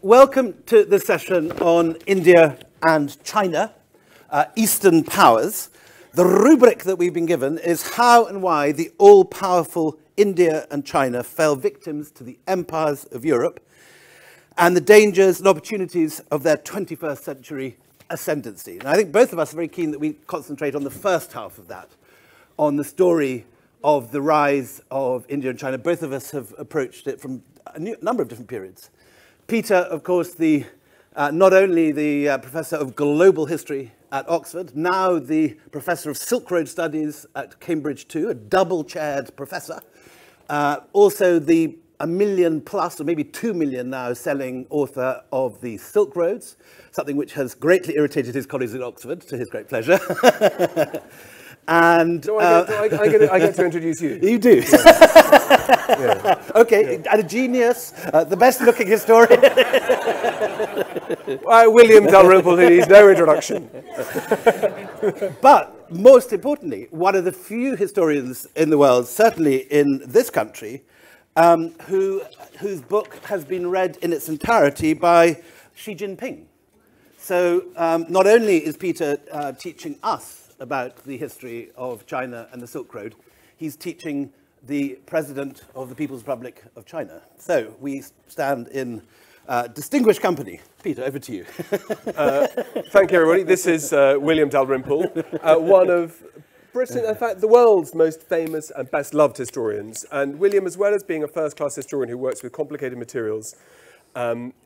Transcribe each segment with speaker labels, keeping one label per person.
Speaker 1: Welcome to the session on India and China, Eastern powers. The rubric that we've been given is how and why the all-powerful India and China fell victims to the empires of Europe and the dangers and opportunities of their 21st century ascendancy. And I think both of us are very keen that we concentrate on the first half of that, on the story of the rise of India and China. Both of us have approached it from a number of different periods. Peter, of course, not only the Professor of Global History at Oxford, now the Professor of Silk Road Studies at Cambridge too, a double-chaired professor. Also the 1 million plus, or maybe 2 million now, selling author of the Silk Roads, something which has greatly irritated his colleagues at Oxford, to his great pleasure. And
Speaker 2: so I get to introduce you.
Speaker 1: You do.
Speaker 2: Yeah.
Speaker 1: Okay, and a genius, the best-looking historian.
Speaker 2: William Dalrymple needs no introduction.
Speaker 1: But most importantly, one of the few historians in the world, certainly in this country, whose book has been read in its entirety by Xi Jinping. So not only is Peter teaching us about the history of China and the Silk Road, he's teaching the President of the People's Republic of China. So we stand in distinguished company. Peter, over to you.
Speaker 2: Thank you, everybody. This is William Dalrymple, one of Britain, in fact, the world's most famous and best-loved historians. And William, as well as being a first-class historian who works with complicated materials,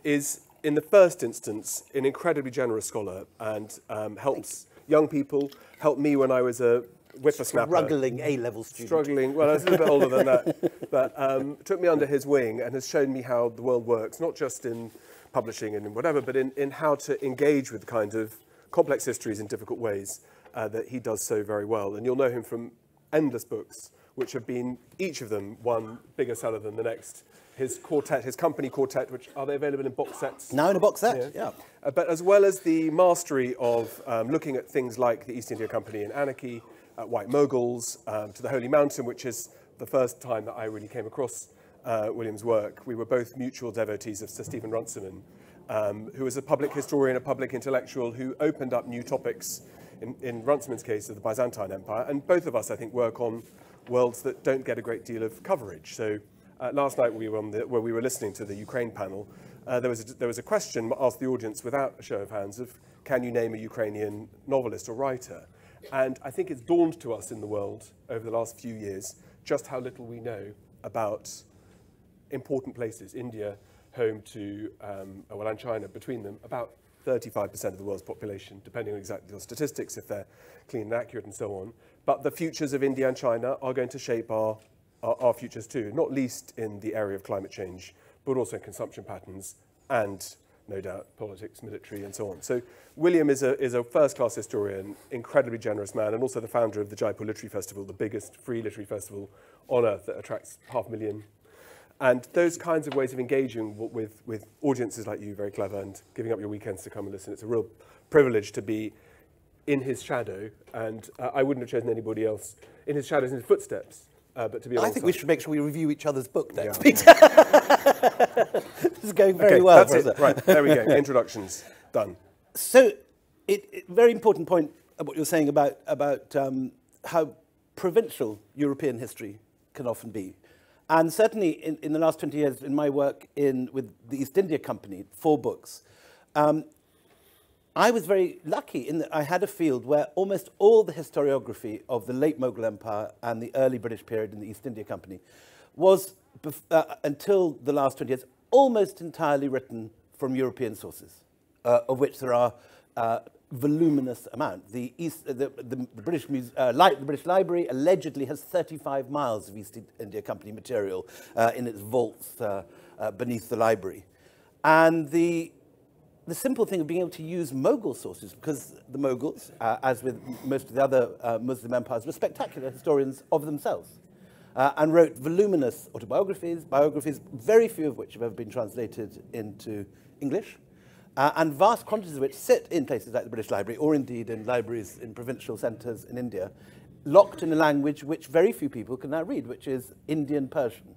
Speaker 2: is, in the first instance, an incredibly generous scholar and helps young people, helped me when I was a whippersnapper.
Speaker 1: Struggling A-level student.
Speaker 2: Struggling, well, I was a little bit older than that, but took me under his wing and has shown me how the world works, not just in publishing and in whatever, but in how to engage with the kind of complex histories in difficult ways that he does so very well. And you'll know him from endless books, which have been, each of them, one bigger seller than the next. His quartet, his company quartet, which are they available in box sets?
Speaker 1: Now in a box set, yeah.
Speaker 2: But as well as the mastery of looking at things like the East India Company and anarchy, White Moguls, to the Holy Mountain, which is the first time that I really came across William's work. We were both mutual devotees of Sir Stephen Runciman, who was a public historian, a public intellectual, who opened up new topics, in Runciman's case, of the Byzantine Empire. And both of us, I think, work on worlds that don't get a great deal of coverage. So last night we were where we were listening to the Ukraine panel. There was a question asked the audience without a show of hands of, can you name a Ukrainian novelist or writer? And I think it's dawned to us in the world over the last few years just how little we know about important places. India, home to, and China, between them, about 35% of the world's population, depending on exactly the statistics, if they're clean and accurate and so on. But the futures of India and China are going to shape our futures too, not least in the area of climate change, but also in consumption patterns and, no doubt, politics, military, and so on. So William is a first-class historian, incredibly generous man, and also the founder of the Jaipur Literary Festival, the biggest free literary festival on earth that attracts 500,000. And those kinds of ways of engaging with audiences like you, very clever, and giving up your weekends to come and listen. It's a real privilege to be in his shadow, and I wouldn't have chosen anybody else in his shadows, in his footsteps. But to be
Speaker 1: I think we should make sure we review each other's book next,
Speaker 2: yeah.
Speaker 1: Peter. This is going very well.
Speaker 2: That's it. Right, there we go. Introductions done.
Speaker 1: So, very important point of what you're saying about how provincial European history can often be. And certainly in the last 20 years, in my work with the East India Company, 4 books, I was very lucky in that I had a field where almost all the historiography of the late Mughal Empire and the early British period in the East India Company was, until the last 20 years, almost entirely written from European sources, of which there are voluminous amount. The British Library allegedly has 35 miles of East India Company material in its vaults beneath the library. And the simple thing of being able to use Mughal sources, because the Mughals, as with most of the other Muslim empires, were spectacular historians of themselves and wrote voluminous autobiographies, biographies, very few of which have ever been translated into English, and vast quantities of which sit in places like the British Library or indeed in libraries in provincial centres in India, locked in a language which very few people can now read, which is Indian Persian,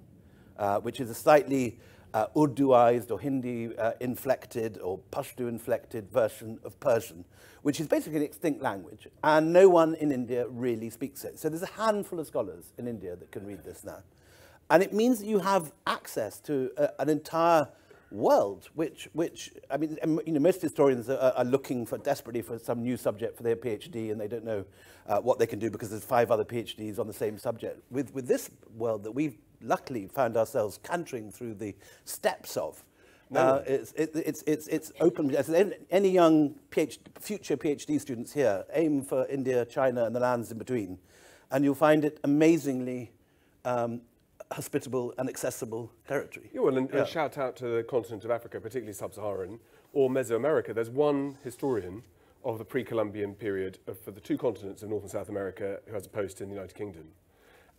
Speaker 1: which is a slightly Urduized or Hindi inflected or Pashto inflected version of Persian, which is basically an extinct language, and no one in India really speaks it. So there's a handful of scholars in India that can read this now. And it means that you have access to an entire world, which I mean, you know, most historians are looking desperately for some new subject for their PhD, and they don't know what they can do because there's 5 other PhDs on the same subject. With this world that we've luckily found ourselves cantering through the steps of, it's open. Any young future PhD students here, aim for India, China, and the lands in between, and you'll find it amazingly hospitable and accessible territory.
Speaker 2: Yeah, well, and shout out to the continent of Africa, particularly sub-Saharan, or Mesoamerica. There's one historian of the pre-Columbian period for the 2 continents of North and South America who has a post in the United Kingdom.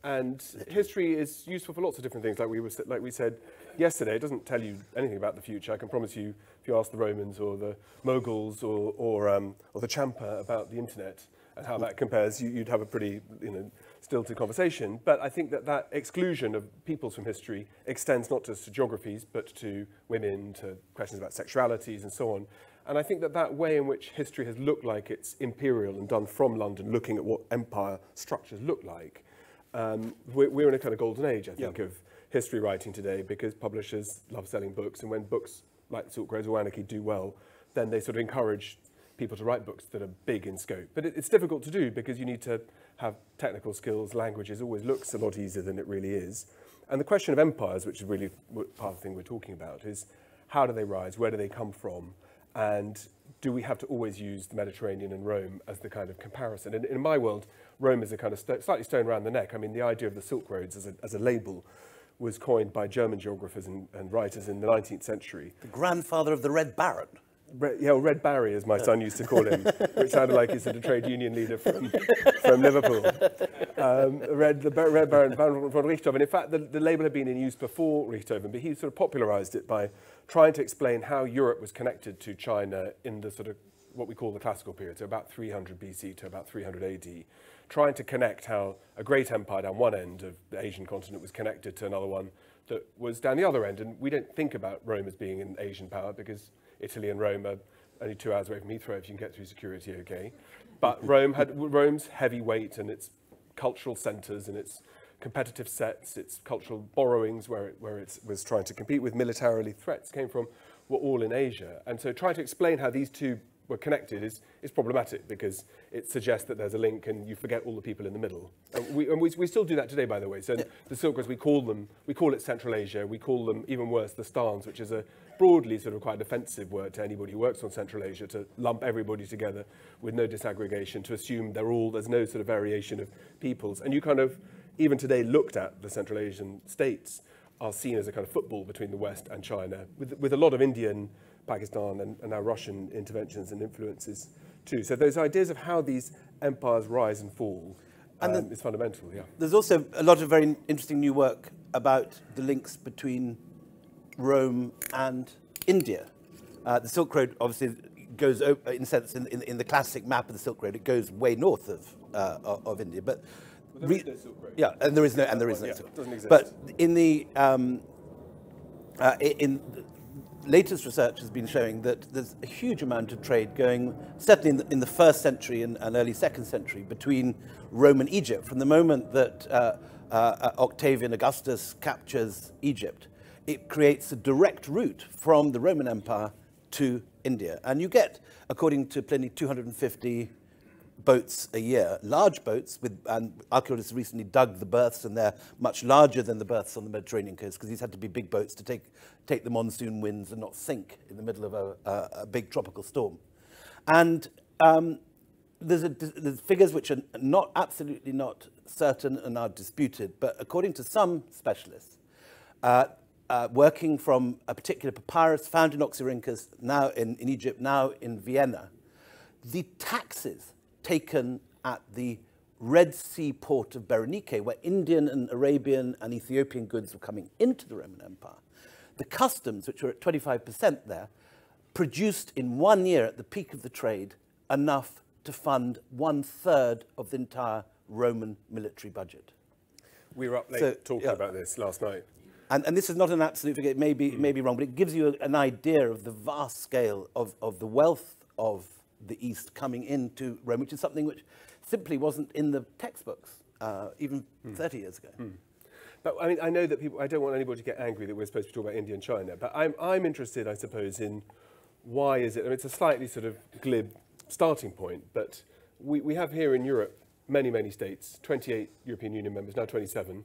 Speaker 2: And history is useful for lots of different things, like we said yesterday. It doesn't tell you anything about the future. I can promise you, if you ask the Romans or the Moguls or the Champa about the internet and how that compares, you'd have a pretty, you know, stilted conversation. But I think that exclusion of peoples from history extends not just to geographies, but to women, to questions about sexualities and so on. And I think that way in which history has looked like it's imperial and done from London, looking at what empire structures look like, we're in a kind of golden age, I think, of history writing today, because publishers love selling books, and when books like Silk Roads or Anarchy do well, then they sort of encourage people to write books that are big in scope. But it's difficult to do because you need to have technical skills. Languages always looks a lot easier than it really is. And the question of empires, which is really part of the thing we're talking about, is how do they rise? Where do they come from? And do we have to always use the Mediterranean and Rome as the kind of comparison? And in my world, Rome is a kind of slightly stone around the neck. I mean, the idea of the Silk Roads as a label was coined by German geographers and writers in the 19th century.
Speaker 1: The grandfather of the Red Baron.
Speaker 2: Red Barry, as my son used to call him, which sounded like he's a trade union leader from Liverpool. The Red Baron von Richthofen. In fact, the label had been in use before Richthofen, but he sort of popularized it by trying to explain how Europe was connected to China in the sort of what we call the classical period, so about 300 BC to about 300 AD, trying to connect how a great empire down one end of the Asian continent was connected to another one that was down the other end. And we don't think about Rome as being an Asian power because Italy and Rome are only 2 hours away from Heathrow if you can get through security okay. But Rome's heavy weight and its cultural centres and its competitive sets, its cultural borrowings where it was trying to compete with militarily threats came from, were all in Asia. And so trying to explain how these two were connected is problematic because it suggests that there's a link and you forget all the people in the middle. And we still do that today, by the way. So the Silk Roads, we call it Central Asia. We call them, even worse, the Stans, which is a broadly sort of quite offensive word to anybody who works on Central Asia, to lump everybody together with no disaggregation, to assume there's no sort of variation of peoples. And you kind of, even today, looked at the Central Asian states are seen as a kind of football between the West and China, with a lot of Indian, Pakistan and now Russian interventions and influences too. So those ideas of how these empires rise and fall is fundamental, yeah.
Speaker 1: There's also a lot of very interesting new work about the links between Rome and India. The Silk Road obviously goes, in a sense, in the classic map of the Silk Road, it goes way north of India. But
Speaker 2: there is no Silk Road.
Speaker 1: Yeah, and there is no Silk Road.
Speaker 2: It doesn't exist.
Speaker 1: But in the latest research has been showing that there's a huge amount of trade going, certainly in the 1st century and early 2nd century, between Rome and Egypt. From the moment that Octavian Augustus captures Egypt, it creates a direct route from the Roman Empire to India. And you get, according to Pliny, 250 boats a year, large boats, and archaeologists recently dug the berths, and they're much larger than the berths on the Mediterranean coast, because these had to be big boats to take the monsoon winds and not sink in the middle of a big tropical storm. And there's figures which are absolutely not certain and are disputed, but according to some specialists, working from a particular papyrus found in Oxyrhynchus, now in Egypt, now in Vienna, the taxes taken at the Red Sea port of Berenike, where Indian and Arabian and Ethiopian goods were coming into the Roman Empire, the customs, which were at 25% there, produced in 1 year at the peak of the trade enough to fund 1/3 of the entire Roman military budget.
Speaker 2: We were up late talking about this last night.
Speaker 1: And this is not an absolute figure, it may be wrong, but it gives you an idea of the vast scale of the wealth of the East coming into Rome, which is something which simply wasn't in the textbooks even 30 years ago.
Speaker 2: But I mean, I know that people, I don't want anybody to get angry that we're supposed to be talking about India and China, but I'm interested, I suppose, in why is it, I mean, it's a slightly sort of glib starting point, but we have here in Europe many states, 28 European Union members, now 27,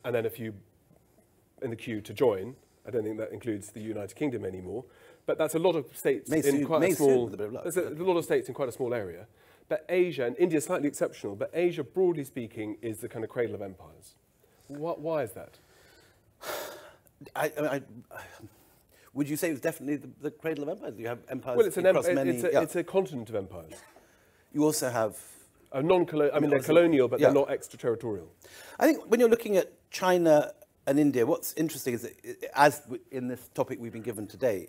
Speaker 2: and then a few in the queue to join. I don't think that includes the United Kingdom anymore, but that's a lot of states in quite a small, there's a lot of states in quite a small area. But Asia, and India is slightly exceptional, but Asia, broadly speaking, is the kind of cradle of empires. Why is that?
Speaker 1: Would you say it's definitely the cradle of empires? You have empires
Speaker 2: across
Speaker 1: many...
Speaker 2: It's a continent of empires.
Speaker 1: You also have...
Speaker 2: I mean, they're colonial, but they're not extraterritorial. I
Speaker 1: think when you're looking at China and India, what's interesting is that, as in this topic we've been given today,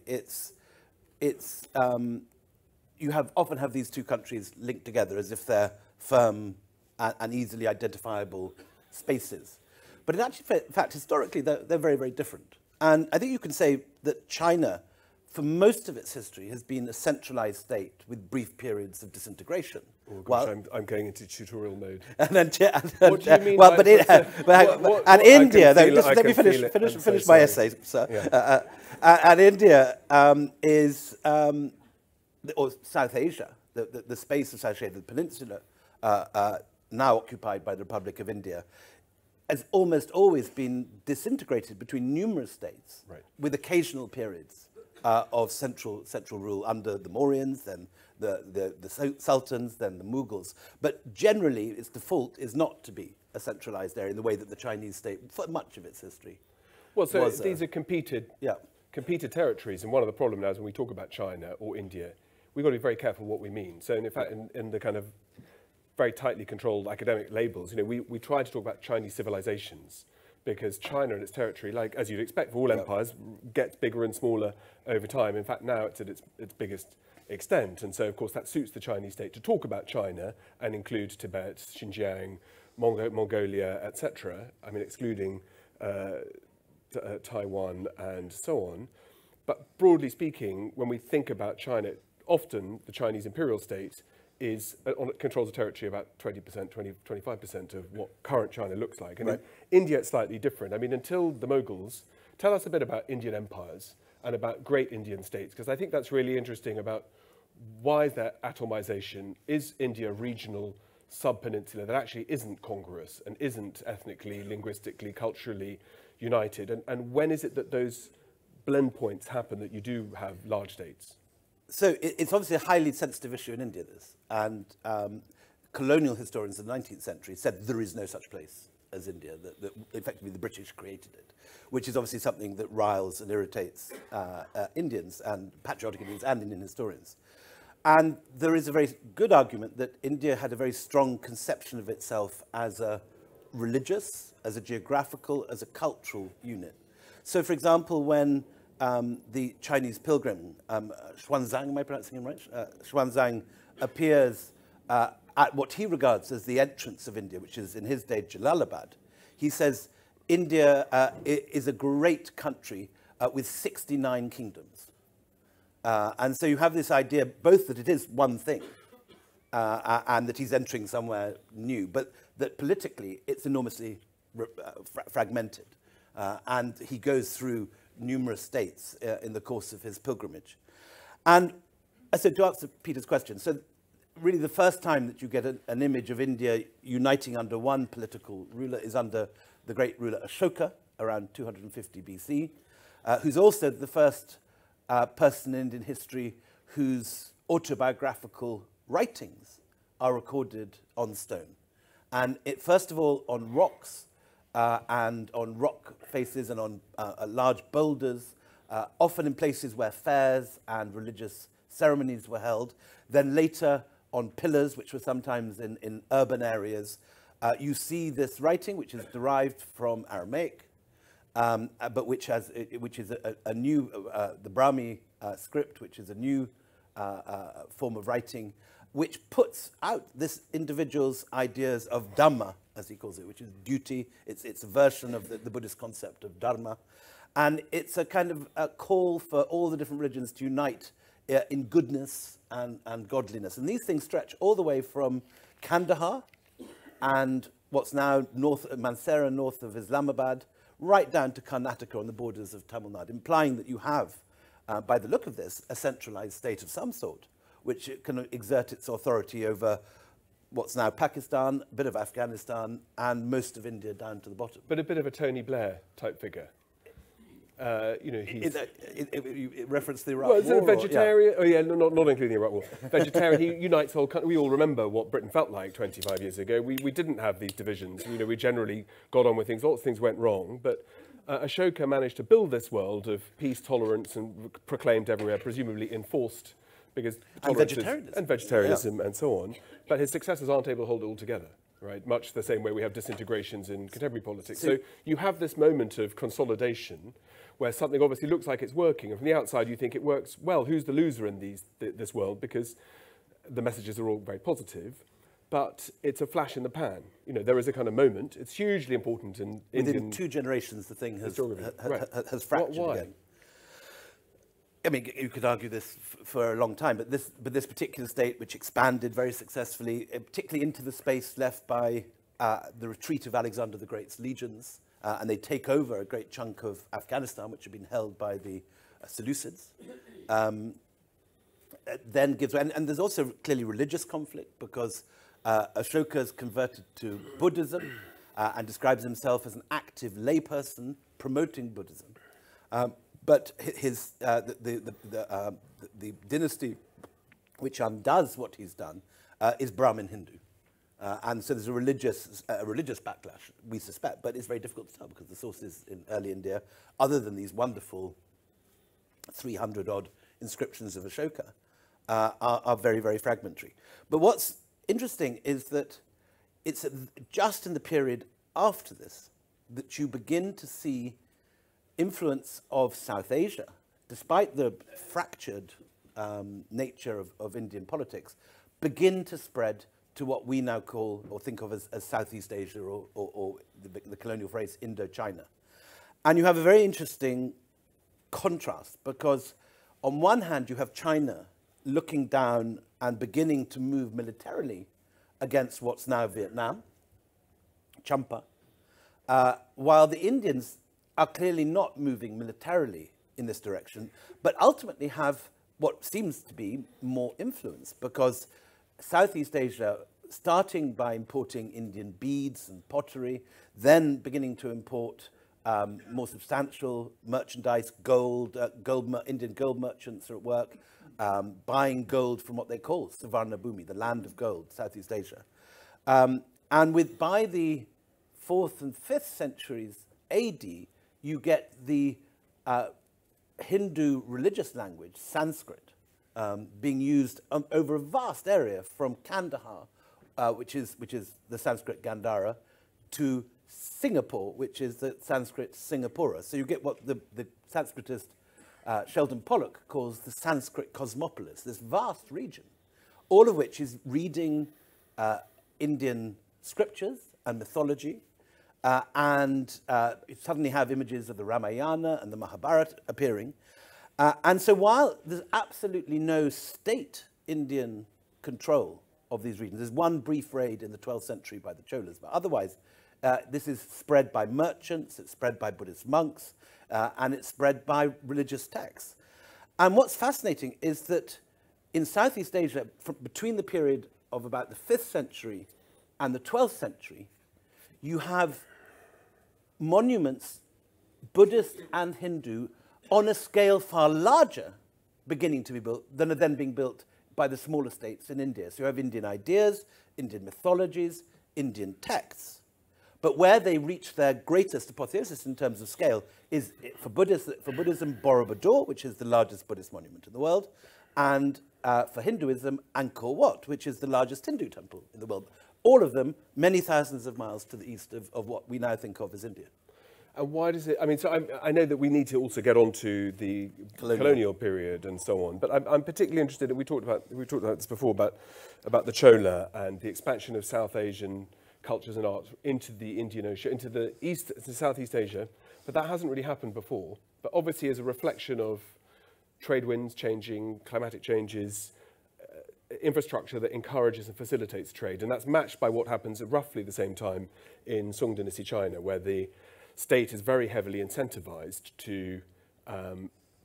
Speaker 1: you often have these two countries linked together as if they're firm and easily identifiable spaces. But in actual fact, historically, they're very different. And I think you can say that China, for most of its history, has been a centralized state with brief periods of disintegration.
Speaker 2: Oh gosh, I'm going into tutorial mode.
Speaker 1: And then,
Speaker 2: what do you mean?
Speaker 1: Well, and India, though, let me finish my essay, sir. Yeah. And India is, or South Asia, the space of South Asia, the peninsula, now occupied by the Republic of India, has almost always been disintegrated between numerous states, with occasional periods of central rule under the Mauryans, then the Sultans, then the Mughals. But generally, its default is not to be a centralized area in the way that the Chinese state, for much of its history, was,
Speaker 2: these are competed territories, and one of the problems now is when we talk about China or India, we've got to be very careful what we mean. So in fact, in the kind of very tightly controlled academic labels, you know, we try to talk about Chinese civilizations because China and its territory, like as you'd expect for all empires, gets bigger and smaller over time. In fact, now it's at its biggest extent. And so, of course, that suits the Chinese state to talk about China and include Tibet, Xinjiang, Mongolia, etc. I mean, excluding Taiwan and so on. But broadly speaking, when we think about China, often the Chinese imperial state controls a territory about 20%, 25% of what current China looks like. And in India, it's slightly different. I mean, until the Mughals, tell us a bit about Indian empires and about great Indian states, because I think that's really interesting about why is there atomization? Is India regional, sub-peninsula that actually isn't congruous and isn't ethnically, linguistically, culturally united? And when is it that those blend points happen that you do have large states?
Speaker 1: So it's obviously a highly sensitive issue in India, this. And colonial historians of the 19th century said there is no such place as India, that effectively the British created it, which is obviously something that riles and irritates Indians and patriotic Indians and Indian historians. And there is a very good argument that India had a very strong conception of itself as a religious, as a geographical, as a cultural unit. So, for example, when the Chinese pilgrim, Xuanzang, am I pronouncing him right? Xuanzang appears at what he regards as the entrance of India, which is in his day Jalalabad. He says India is a great country with 69 kingdoms. And so you have this idea both that it is one thing and that he's entering somewhere new, but that politically it's enormously fragmented. And he goes through numerous states in the course of his pilgrimage. And so to answer Peter's question, so really the first time that you get an image of India uniting under one political ruler is under the great ruler Ashoka around 250 BC, who's also the first person in Indian history whose autobiographical writings are recorded on stone. And first of all on rocks, and on rock faces and on large boulders, often in places where fairs and religious ceremonies were held. Then later on pillars, which were sometimes in urban areas. You see this writing, which is derived from Aramaic, but which is a new, the Brahmi script, which is a new form of writing, which puts out this individual's ideas of Dhamma, as he calls it, which is duty. It's a version of the Buddhist concept of Dharma. And it's a kind of a call for all the different religions to unite in goodness and godliness. And these things stretch all the way from Kandahar and what's now Mansehra, north of Islamabad, right down to Karnataka on the borders of Tamil Nadu, implying that you have, by the look of this, a centralized state of some sort, which can exert its authority over what's now Pakistan, a bit of Afghanistan, and most of India down to the bottom.
Speaker 2: But a bit of a Tony Blair type figure. You know, he's...
Speaker 1: It referenced the Iraq
Speaker 2: War?
Speaker 1: War?
Speaker 2: Is it a vegetarian? Or, yeah. Oh, yeah, not including the Iraq War. Vegetarian, he unites the whole country. We all remember what Britain felt like 25 years ago. We didn't have these divisions. You know, we generally got on with things. Lots of things went wrong, but Ashoka managed to build this world of peace, tolerance, and proclaimed everywhere, presumably enforced, because vegetarianism and so on. But his successors aren't able to hold it all together. Right, much the same way we have disintegrations in contemporary politics. So you have this moment of consolidation where something obviously looks like it's working, and from the outside you think it works well. Who's the loser in this world? Because the messages are all very positive, but it's a flash in the pan. You know, there is a kind of moment. It's hugely important in Indian...
Speaker 1: Within 2 generations, the thing has fractured
Speaker 2: Why?
Speaker 1: again. I mean, you could argue this for a long time, but this particular state, which expanded very successfully, particularly into the space left by the retreat of Alexander the Great's legions, and they take over a great chunk of Afghanistan, which had been held by the Seleucids. Then gives, and there's also clearly religious conflict because Ashoka is converted to Buddhism and describes himself as an active layperson promoting Buddhism. But the dynasty which undoes what he's done is Brahmin Hindu. And so there's a religious backlash, we suspect, but it's very difficult to tell because the sources in early India, other than these wonderful 300-odd inscriptions of Ashoka, are very, very fragmentary. But what's interesting is that it's just in the period after this that you begin to see influence of South Asia, despite the fractured nature of Indian politics, begin to spread to what we now call or think of as Southeast Asia or the colonial phrase Indochina. And you have a very interesting contrast because on one hand you have China looking down and beginning to move militarily against what's now Vietnam, Champa, while the Indians are clearly not moving militarily in this direction, but ultimately have what seems to be more influence because Southeast Asia, starting by importing Indian beads and pottery, then beginning to import more substantial merchandise, gold, Indian gold merchants are at work, buying gold from what they call Savarna Bhumi, the land of gold, Southeast Asia. And by the 4th and 5th centuries AD, you get the Hindu religious language, Sanskrit, being used over a vast area from Kandahar, which is the Sanskrit Gandhara, to Singapore, which is the Sanskrit Singapura. So you get what the Sanskritist Sheldon Pollock calls the Sanskrit cosmopolis, this vast region, all of which is reading Indian scriptures and mythology, and you suddenly have images of the Ramayana and the Mahabharata appearing. And so while there's absolutely no state Indian control of these regions, there's one brief raid in the 12th century by the Cholas, but otherwise this is spread by merchants, it's spread by Buddhist monks, and it's spread by religious texts. And what's fascinating is that in Southeast Asia, between the period of about the 5th century and the 12th century, you have monuments, Buddhist and Hindu, on a scale far larger beginning to be built than are then being built by the smaller states in India. So you have Indian ideas, Indian mythologies, Indian texts. But where they reach their greatest apotheosis in terms of scale is, for Buddhism, Borobudur, which is the largest Buddhist monument in the world, and for Hinduism, Angkor Wat, which is the largest Hindu temple in the world. All of them many thousands of miles to the east of what we now think of as India.
Speaker 2: And why does it? I mean, so I know that we need to also get onto the colonial period and so on, but I'm particularly interested. And we talked about this before about the Chola and the expansion of South Asian cultures and art into the Indian Ocean, into the Southeast Asia. But that hasn't really happened before. But obviously, as a reflection of trade winds changing, climatic changes, infrastructure that encourages and facilitates trade, and that's matched by what happens at roughly the same time in Song Dynasty China, where the state is very heavily incentivized to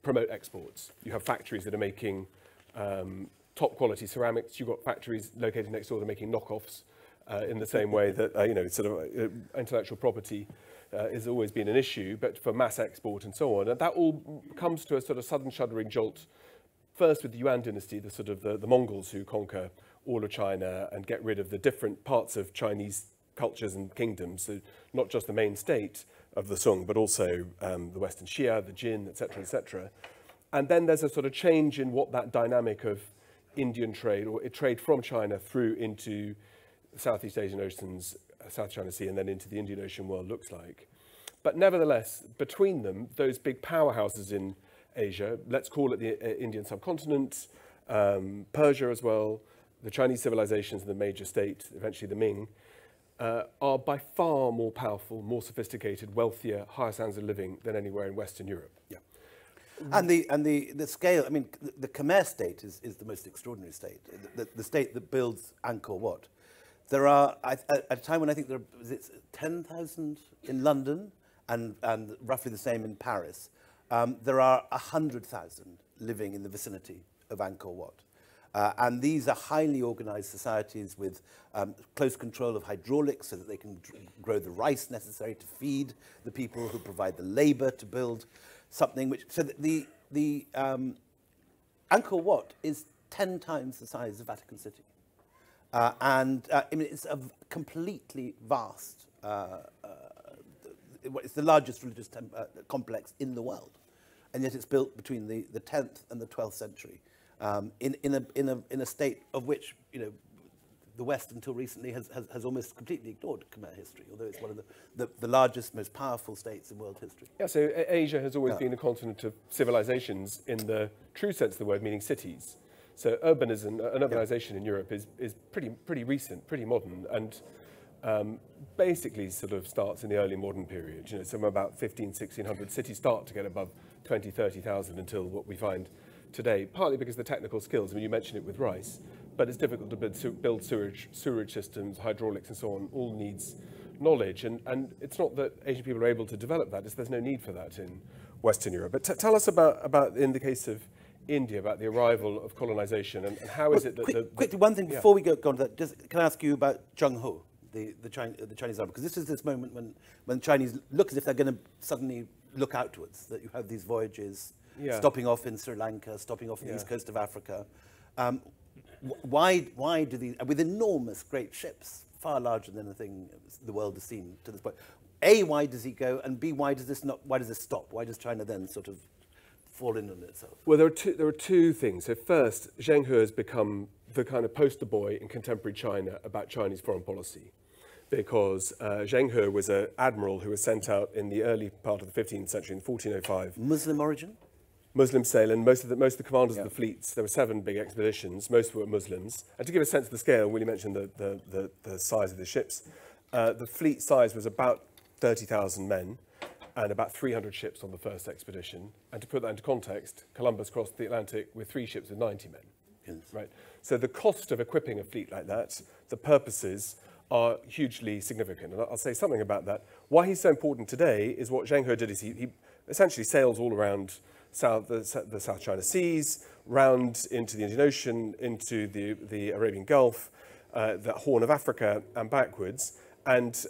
Speaker 2: promote exports. You have factories that are making top quality ceramics. You've got factories located next door that are making knockoffs in the same way that intellectual property has always been an issue, but for mass export and so on. And that all comes to a sort of sudden shuddering jolt, first with the Yuan Dynasty, the sort of the Mongols who conquer all of China and get rid of the different parts of Chinese cultures and kingdoms, so not just the main state of the Song, but also the Western Xia, the Jin, etc., etc. And then there's a sort of change in what that dynamic of Indian trade, or trade from China through into Southeast Asian Oceans, South China Sea, and then into the Indian Ocean world looks like. But nevertheless, between them, those big powerhouses in Asia, let's call it the Indian subcontinent, Persia as well, the Chinese civilizations and the major state, eventually the Ming, are by far more powerful, more sophisticated, wealthier, higher standards of living than anywhere in Western Europe.
Speaker 1: Yeah. And the scale, I mean, the Khmer state is the most extraordinary state, the state that builds Angkor Wat. There are, at a time when I think there are 10,000 in London and roughly the same in Paris, there are 100,000 living in the vicinity of Angkor Wat. And these are highly organized societies with close control of hydraulics so that they can grow the rice necessary to feed the people, who provide the labor to build something which, so that the Angkor Wat is 10 times the size of Vatican City. I mean, it's a completely vast, it's the largest religious complex in the world. And yet it's built between the 10th and the 12th century. In a state of which, you know, the West until recently has almost completely ignored Khmer history, although it's one of the largest, most powerful states in world history.
Speaker 2: Yeah, so Asia has always been a continent of civilizations in the true sense of the word, meaning cities. So urbanism and urbanization in Europe is pretty recent, pretty modern, and basically sort of starts in the early modern period. You know, somewhere about 1600, cities start to get above 20, 30,000 until what we find today, partly because the technical skills, I mean, you mentioned it with rice, but it's difficult to build sewerage systems, hydraulics and so on, all needs knowledge. And it's not that Asian people are able to develop that, there's no need for that in Western Europe. But tell us about, in the case of India, about the arrival of colonization and how is it that...
Speaker 1: Quickly, one thing before we go on to that, can I ask you about Zheng He, the Chinese army? Because this is this moment when the Chinese look as if they're going to suddenly look outwards, that you have these voyages stopping off in Sri Lanka, stopping off on the east coast of Africa. Why do these, with enormous great ships, far larger than anything the world has seen to this point, A, why does he go, and B, why does this stop? Why does China then sort of fall in on itself?
Speaker 2: Well, there are two things. So first, Zheng He has become the kind of poster boy in contemporary China about Chinese foreign policy, because Zheng He was an admiral who was sent out in the early part of the 15th century, in 1405.
Speaker 1: Muslim origin?
Speaker 2: Muslim sail, and most of the commanders of the fleets, there were 7 big expeditions, most were Muslims. And to give a sense of the scale, Willie mentioned the size of the ships. The fleet size was about 30,000 men and about 300 ships on the first expedition. And to put that into context, Columbus crossed the Atlantic with 3 ships with 90 men. Yes. Right? So the cost of equipping a fleet like that, the purposes, are hugely significant. And I'll say something about that. Why he's so important today is what Zheng He did is he essentially sails all around the South China Seas, round into the Indian Ocean, into the Arabian Gulf, the Horn of Africa, and backwards, and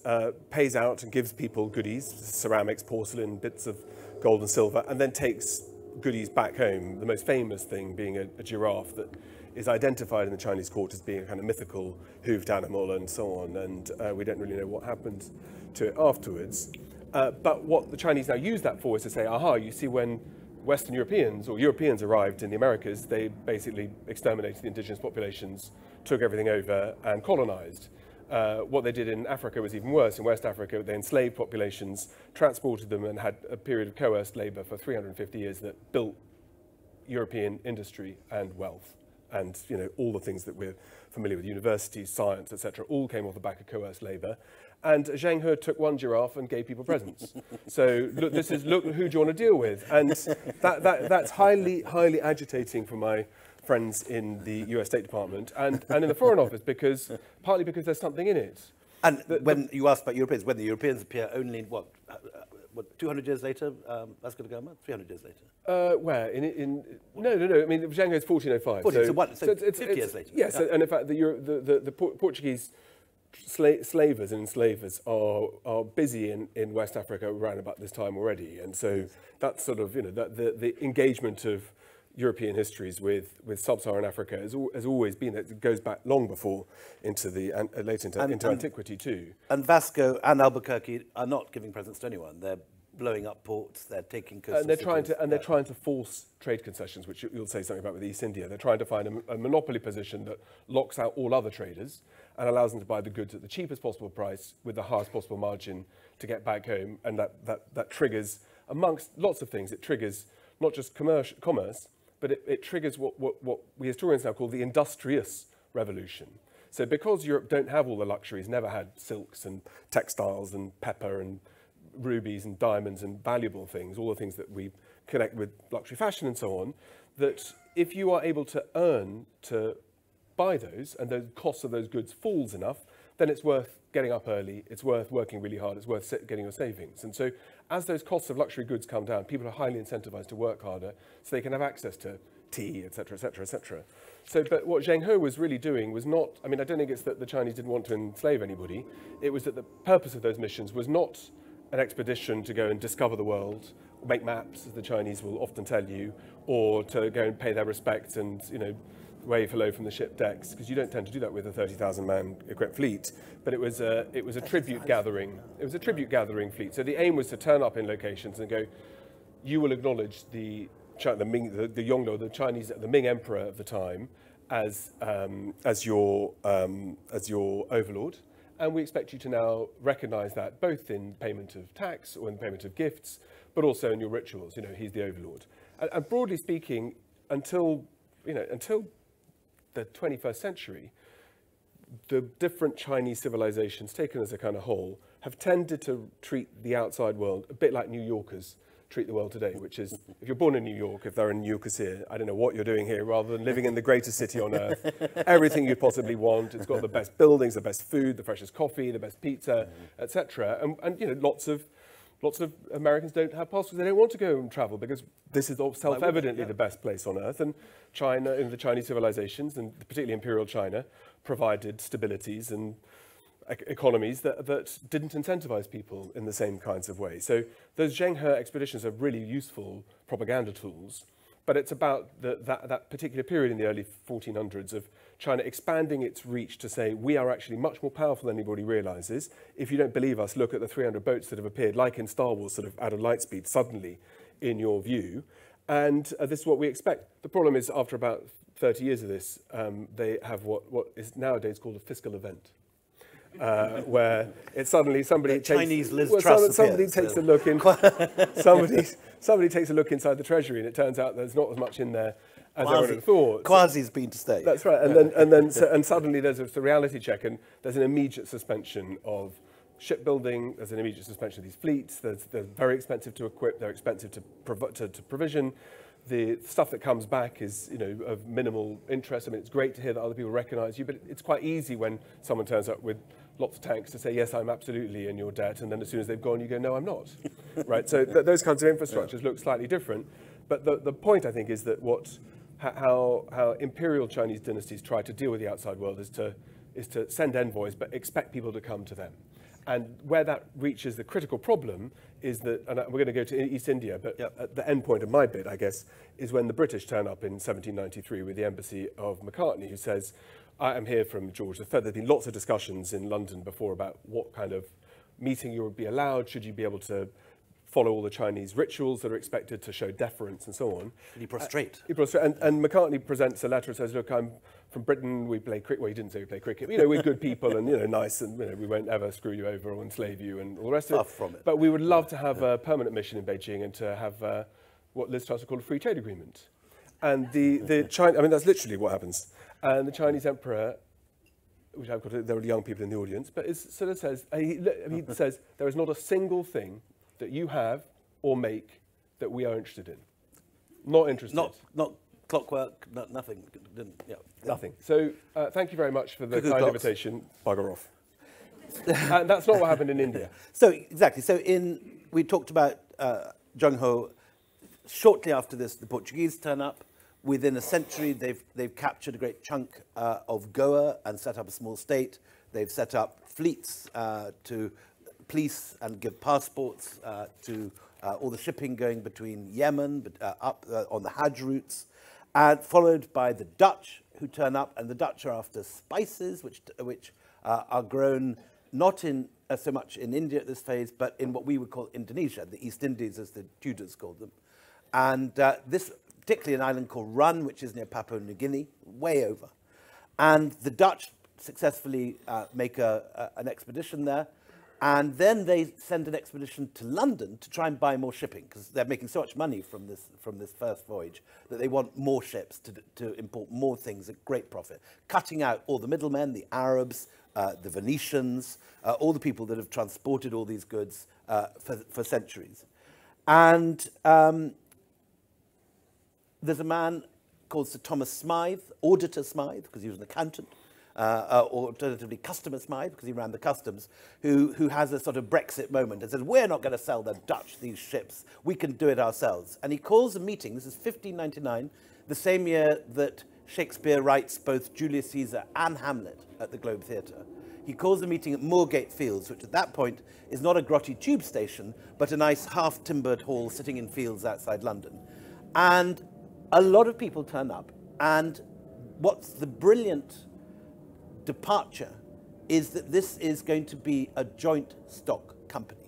Speaker 2: pays out and gives people goodies, ceramics, porcelain, bits of gold and silver, and then takes goodies back home, the most famous thing being a giraffe that is identified in the Chinese court as being a kind of mythical hooved animal and so on, and we don't really know what happened to it afterwards. But what the Chinese now use that for is to say, aha, you see, when Western Europeans or Europeans arrived in the Americas, they basically exterminated the indigenous populations, took everything over and colonized. What they did in Africa was even worse. In West Africa, they enslaved populations, transported them, and had a period of coerced labour for 350 years that built European industry and wealth. And all the things that we're familiar with, universities, science, etc., all came off the back of coerced labour. And Zheng He took one giraffe and gave people presents. So look, look, who do you want to deal with? And that's highly, highly agitating for my friends in the US State Department and in the Foreign Office, partly because there's something in it.
Speaker 1: And when you asked about Europeans, when the Europeans appear only, what 200 years later, Vasco da Gama? 300 years later?
Speaker 2: Where? No. I mean, Zheng He is 1405.
Speaker 1: So it's 50 years later.
Speaker 2: Yes, yeah. And in fact, the Portuguese slavers and enslavers are busy in West Africa around about this time already. And so that's sort of, the engagement of European histories with sub-Saharan Africa has always been, it goes back long before into antiquity too.
Speaker 1: And Vasco and Albuquerque are not giving presents to anyone. They're blowing up ports, they're taking coastal cities.
Speaker 2: They're trying to force trade concessions, which you'll say something about with East India. They're trying to find a monopoly position that locks out all other traders and allows them to buy the goods at the cheapest possible price with the highest possible margin to get back home. And that triggers, amongst lots of things, it triggers not just commerce, but it triggers what we historians now call the Industrious Revolution. So because Europe don't have all the luxuries, never had silks and textiles and pepper and rubies and diamonds and valuable things, all the things that we connect with luxury fashion and so on, that if you are able to earn to buy those and the cost of those goods falls enough, then it's worth getting up early, it's worth working really hard, it's worth getting your savings. And so as those costs of luxury goods come down, people are highly incentivized to work harder so they can have access to tea, etc., etc., etc. So, but what Zheng He was really doing was not, I mean, I don't think it's that the Chinese didn't want to enslave anybody, it was that the purpose of those missions was not an expedition to go and discover the world, make maps, as the Chinese will often tell you, or to go and pay their respects and, wave hello from the ship decks, because you don't tend to do that with a 30,000-man equipped fleet. But it was a tribute gathering. It was a tribute gathering fleet. So the aim was to turn up in locations and go, you will acknowledge the Yongle, the Chinese, the Ming Emperor of the time, as your overlord. And we expect you to now recognize that both in payment of tax or in payment of gifts, but also in your rituals. He's the overlord. And broadly speaking, until the 21st century, the different Chinese civilizations, taken as a kind of whole, have tended to treat the outside world a bit like New Yorkers treat the world today, which is, if you're born in New York, if there are New Yorkers here, I don't know what you're doing here, rather than living in the greatest city on earth, everything you possibly want. It's got the best buildings, the best food, the freshest coffee, the best pizza, etc. And lots of Americans don't have passports. They don't want to go and travel because this is self-evidently the best place on earth. And China, in the Chinese civilizations, and particularly Imperial China, provided stabilities and economies that didn't incentivize people in the same kinds of ways. So those Zheng He expeditions are really useful propaganda tools, but it's about that particular period in the early 1400s of China expanding its reach to say, we are actually much more powerful than anybody realizes. If you don't believe us, look at the 300 boats that have appeared, like in Star Wars, sort of out of light speed, suddenly in your view. And this is what we expect. The problem is, after about 30 years of this, they have what is nowadays called a fiscal event. Where it's suddenly somebody takes a look in. somebody takes a look inside the Treasury, and it turns out there's not as much in there as everyone had thought.
Speaker 1: Quasi's been to stay.
Speaker 2: That's right, and suddenly there's a reality check, and there's an immediate suspension of shipbuilding. There's an immediate suspension of these fleets. They're very expensive to equip. They're expensive to provision. The stuff that comes back is, of minimal interest. I mean, it's great to hear that other people recognise you, but it's quite easy when someone turns up with lots of tanks to say, yes, I'm absolutely in your debt, and then as soon as they've gone, you go, no, I'm not. Right? So those kinds of infrastructures look slightly different. But the point, I think, is that how imperial Chinese dynasties try to deal with the outside world is to send envoys, but expect people to come to them. And where that reaches the critical problem is that, and we're going to go to East India, but at the end point of my bit, I guess, is when the British turn up in 1793 with the embassy of Macartney, who says, I am here from George III. There's been lots of discussions in London before about what kind of meeting you would be allowed. Should you be able to follow all the Chinese rituals that are expected to show deference and so on.
Speaker 1: You prostrate.
Speaker 2: And McCartney presents a letter and says, look, I'm from Britain, we play cricket. Well, he didn't say we play cricket. But, we're good people and, nice and, we won't ever screw you over or enslave you and all the rest of it.
Speaker 1: Far from it.
Speaker 2: But we would love to have a permanent mission in Beijing and to have what Liz Truss would call a free trade agreement. And the China, I mean, that's literally what happens. And the Chinese emperor, which I've got, there are young people in the audience, but it sort of says, he says, there is not a single thing that you have or make that we are interested in. Not interested.
Speaker 1: Not clockwork, nothing.
Speaker 2: Nothing. So thank you very much for the kind invitation. Bugger off. And that's not what happened in India.
Speaker 1: So exactly. So we talked about Zheng Ho. Shortly after this, the Portuguese turn up. Within a century, they've captured a great chunk of Goa and set up a small state. They've set up fleets to police and give passports to all the shipping going between Yemen, up on the Hajj routes, and followed by the Dutch, who turn up. And the Dutch are after spices, which are grown not in so much in India at this phase, but in what we would call Indonesia, the East Indies, as the Tudors called them. And this, particularly an island called Run, which is near Papua New Guinea, way over. And the Dutch successfully make an expedition there. And then they send an expedition to London to try and buy more shipping, because they're making so much money from this first voyage that they want more ships to import more things at great profit, cutting out all the middlemen, the Arabs, the Venetians, all the people that have transported all these goods for centuries. And there's a man called Sir Thomas Smythe, Auditor Smythe, because he was an accountant, or alternatively Customer Smythe, because he ran the customs, who has a sort of Brexit moment and says, we're not going to sell the Dutch these ships, we can do it ourselves. And he calls a meeting, this is 1599, the same year that Shakespeare writes both Julius Caesar and Hamlet at the Globe Theatre. He calls a meeting at Moorgate Fields, which at that point is not a grotty tube station, but a nice half-timbered hall sitting in fields outside London. And a lot of people turn up, and what's the brilliant departure is that this is going to be a joint stock company.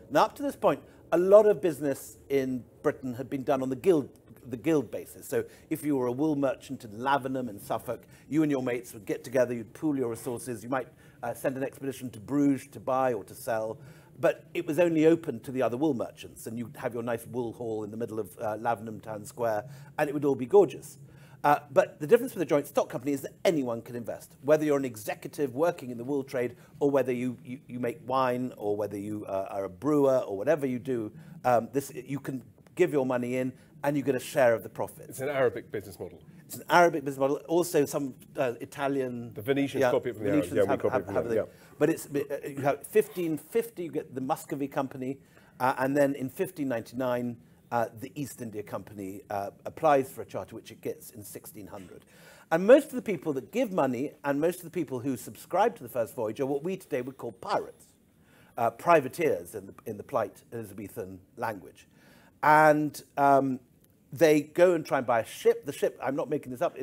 Speaker 1: Now, up to this point, a lot of business in Britain had been done on the guild basis. So if you were a wool merchant in Lavenham in Suffolk, you and your mates would get together, you'd pool your resources, you might send an expedition to Bruges to buy or to sell, but it was only open to the other wool merchants, and you'd have your nice wool hall in the middle of Lavenham Town Square, and it would all be gorgeous. But the difference with a joint stock company is that anyone can invest, whether you're an executive working in the wool trade, or whether you make wine, or whether you are a brewer, or whatever you do. You can give your money in, and you get a share of the profits.
Speaker 2: It's an Arabic business model.
Speaker 1: It's an Arabic business model. Also, some Italian.
Speaker 2: The Venetians copy it from the Arabs. Yeah, we copy it from them.
Speaker 1: But it's you have 1550. You get the Muscovy Company, and then in 1599, the East India Company applies for a charter, which it gets in 1600. And most of the people that give money, and most of the people who subscribe to the first voyage, are what we today would call pirates, privateers in the polite Elizabethan language, and they go and try and buy a ship. The ship, I'm not making this up,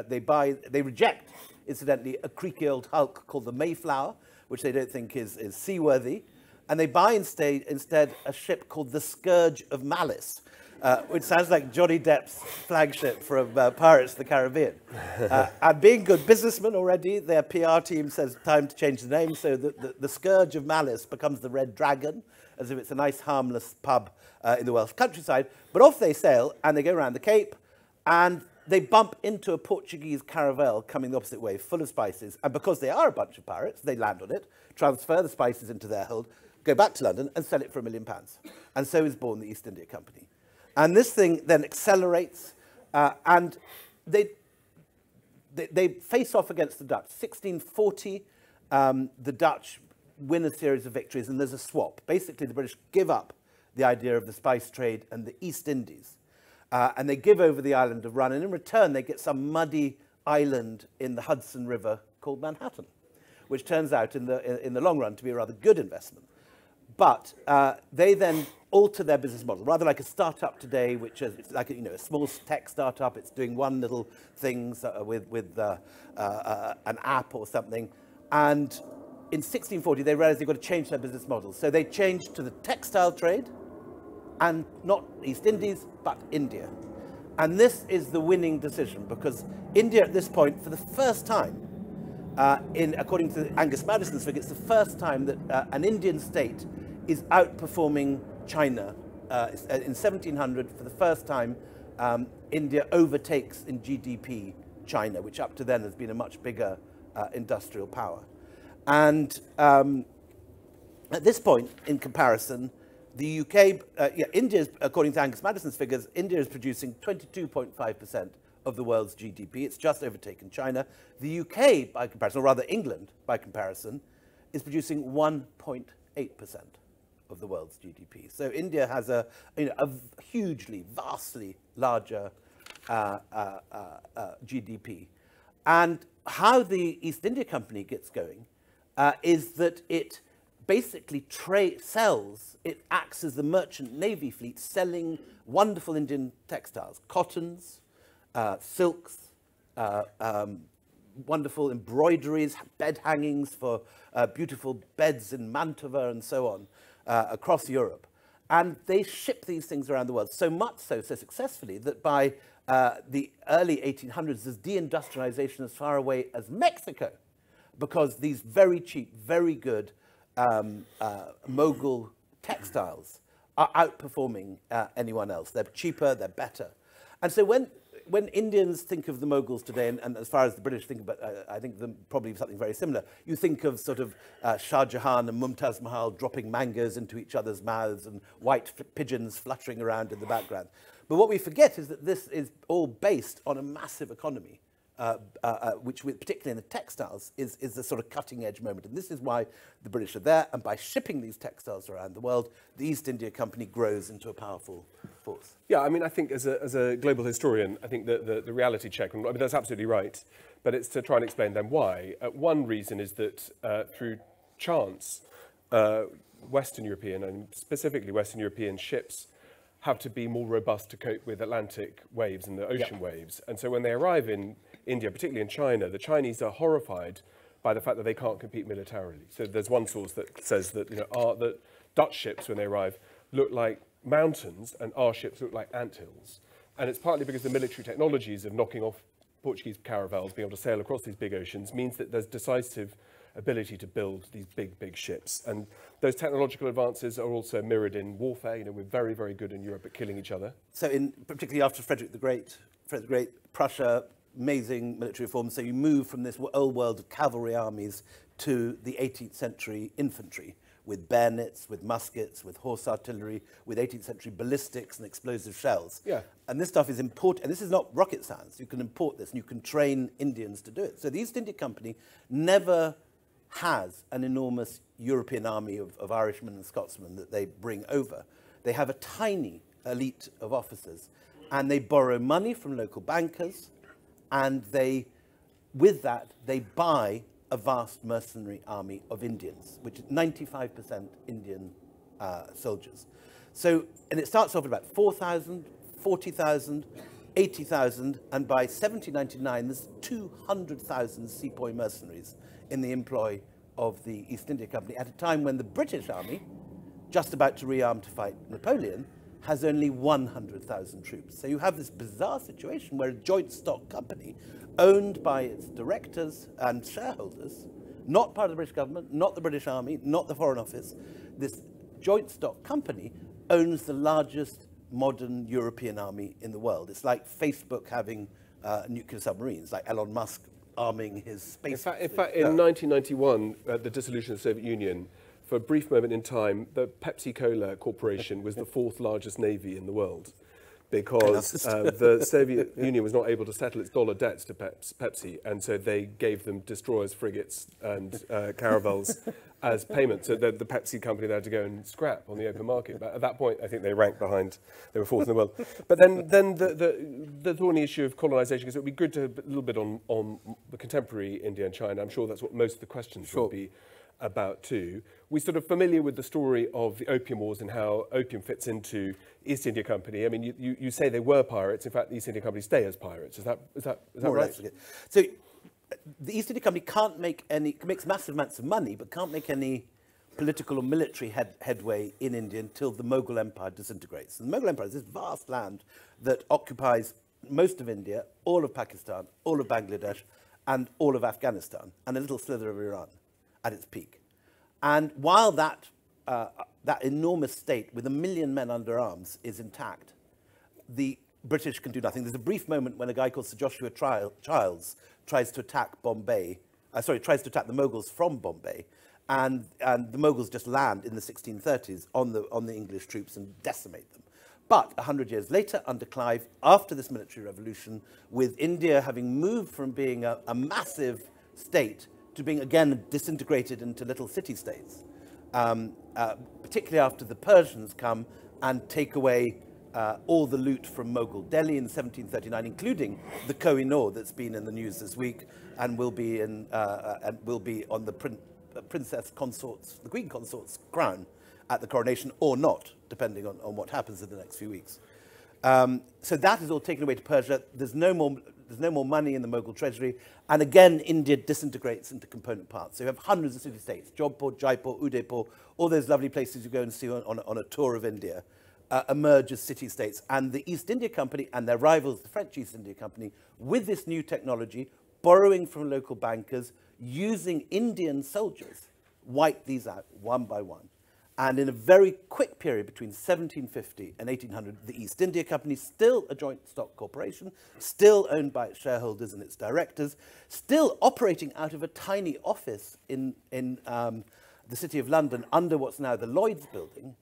Speaker 1: they reject, incidentally, a creaky old hulk called the Mayflower, which they don't think is seaworthy. And they buy instead a ship called the Scourge of Malice, which sounds like Johnny Depp's flagship from Pirates of the Caribbean. And being good businessmen already, their PR team says time to change the name, so the Scourge of Malice becomes the Red Dragon, as if it's a nice harmless pub in the Welsh countryside. But off they sail, and they go around the Cape, and they bump into a Portuguese caravel coming the opposite way, full of spices. And because they are a bunch of pirates, they land on it, transfer the spices into their hold, go back to London and sell it for £1 million. And so is born the East India Company. And this thing then accelerates, and they face off against the Dutch. 1640, the Dutch win a series of victories, and there's a swap. Basically, the British give up the idea of the spice trade and the East Indies, and they give over the island of Run, and in return, they get some muddy island in the Hudson River called Manhattan, which turns out in the long run to be a rather good investment. But they then alter their business model, rather like a startup today, which is like a small tech startup. It's doing one little thing with an app or something. And in 1640, they realized they've got to change their business model. So they changed to the textile trade, and not East Indies, but India. And this is the winning decision, because India at this point, for the first time, according to Angus Maddison's figure, it's the first time that an Indian state is outperforming China. In 1700, for the first time, India overtakes in GDP China, which up to then has been a much bigger industrial power. And at this point, in comparison, the UK, India, according to Angus Maddison's figures, India is producing 22.5% of the world's GDP. It's just overtaken China. The UK, by comparison, or rather England, by comparison, is producing 1.8% of the world's GDP. So India has a hugely, vastly larger GDP. And how the East India Company gets going is that it basically it acts as the merchant navy fleet, selling wonderful Indian textiles, cottons, silks, wonderful embroideries, bed hangings for beautiful beds in Mantova and so on, across Europe. And they ship these things around the world, so much so successfully that by the early 1800s, there's deindustrialization as far away as Mexico, because these very cheap, very good Mughal textiles are outperforming anyone else. They're cheaper, they're better. And so when Indians think of the Mughals today, and as far as the British think about, I think them probably something very similar, you think of sort of Shah Jahan and Mumtaz Mahal dropping mangoes into each other's mouths and white pigeons fluttering around in the background. But what we forget is that this is all based on a massive economy, which, particularly in the textiles, is the sort of cutting-edge moment. And this is why the British are there. And by shipping these textiles around the world, the East India Company grows into a powerful force.
Speaker 2: Yeah, I mean, I think as a global historian, I think the reality check, I mean, that's absolutely right, but it's to try and explain then why. One reason is that through chance, Western European, and specifically Western European ships, have to be more robust to cope with Atlantic waves and the ocean waves. And so when they arrive in India, particularly in China, the Chinese are horrified by the fact that they can't compete militarily. So there's one source that says that that Dutch ships, when they arrive, look like mountains and our ships look like anthills. And it's partly because the military technologies of knocking off Portuguese caravels, being able to sail across these big oceans, means that there's decisive ability to build these big ships. And those technological advances are also mirrored in warfare. We're very, very good in Europe at killing each other.
Speaker 1: So particularly after Frederick the Great, Prussia, amazing military reforms. So you move from this old world of cavalry armies to the 18th century infantry, with bayonets, with muskets, with horse artillery, with 18th century ballistics and explosive shells.
Speaker 2: Yeah.
Speaker 1: And this stuff is important, and this is not rocket science. You can import this, and you can train Indians to do it. So the East India Company never has an enormous European army of Irishmen and Scotsmen that they bring over. They have a tiny elite of officers, and they borrow money from local bankers, and with that, they buy a vast mercenary army of Indians, which is 95% Indian soldiers. So, and it starts off at about 4,000, 40,000, 80,000, and by 1799, there's 200,000 sepoy mercenaries in the employ of the East India Company at a time when the British Army, just about to rearm to fight Napoleon, has only 100,000 troops. So you have this bizarre situation where a joint stock company owned by its directors and shareholders, not part of the British government, not the British Army, not the Foreign Office, this joint stock company owns the largest modern European army in the world. It's like Facebook having nuclear submarines, like Elon Musk arming his space.
Speaker 2: In fact, in 1991, the dissolution of the Soviet Union, for a brief moment in time, the Pepsi-Cola Corporation was the fourth largest navy in the world, because the Soviet Union was not able to settle its dollar debts to Pepsi, and so they gave them destroyers, frigates, and caravels as payment. So the Pepsi company they had to go and scrap on the open market. But at that point, I think they ranked behind. They were fourth in the world. But then the thorny issue of colonization, because it would be good to have a little bit on the contemporary India and China. I'm sure that's what most of the questions will be about too. We're sort of familiar with the story of the Opium Wars and how opium fits into East India Company. I mean, you say they were pirates. In fact, the East India Company stay as pirates. Is that right?
Speaker 1: So the East India Company makes massive amounts of money, but can't make any political or military headway in India until the Mughal Empire disintegrates. And the Mughal Empire is this vast land that occupies most of India, all of Pakistan, all of Bangladesh, and all of Afghanistan, and a little slither of Iran at its peak. And while that enormous state with 1 million men under arms is intact, the British can do nothing. There's a brief moment when a guy called Sir Joshua Childs tries to attack tries to attack the Mughals from Bombay, and the Mughals just land in the 1630s on the English troops and decimate them. But 100 years later, under Clive, after this military revolution, with India having moved from being a massive state to being again disintegrated into little city-states, particularly after the Persians come and take away all the loot from Mughal Delhi in 1739, including the Koh-i-Noor that's been in the news this week and will be on the princess consort's, the queen consort's crown at the coronation, or not, depending on what happens in the next few weeks. So that is all taken away to Persia. There's no more money in the Mughal treasury, and again India disintegrates into component parts. So you have hundreds of city-states: Jodhpur, Jaipur, Udaipur, all those lovely places you go and see on a tour of India, emerge as city-states. And the East India Company and their rivals, the French East India Company, with this new technology, borrowing from local bankers, using Indian soldiers, wipe these out one by one. And in a very quick period between 1750 and 1800, the East India Company, still a joint stock corporation, still owned by its shareholders and its directors, still operating out of a tiny office in the City of London under what's now the Lloyd's building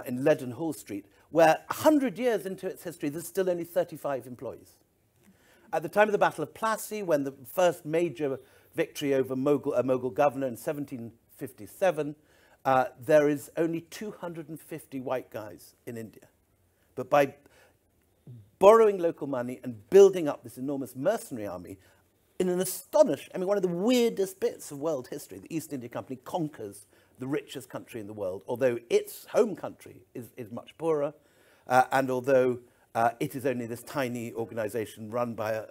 Speaker 1: in Leadenhall Street, where 100 years into its history, there's still only 35 employees. At the time of the Battle of Plassey, when the first major victory over a Mughal governor in 1757, there is only 250 white guys in India. But by borrowing local money and building up this enormous mercenary army, in an one of the weirdest bits of world history, the East India Company conquers the richest country in the world, although its home country is much poorer, and although it is only this tiny organization run by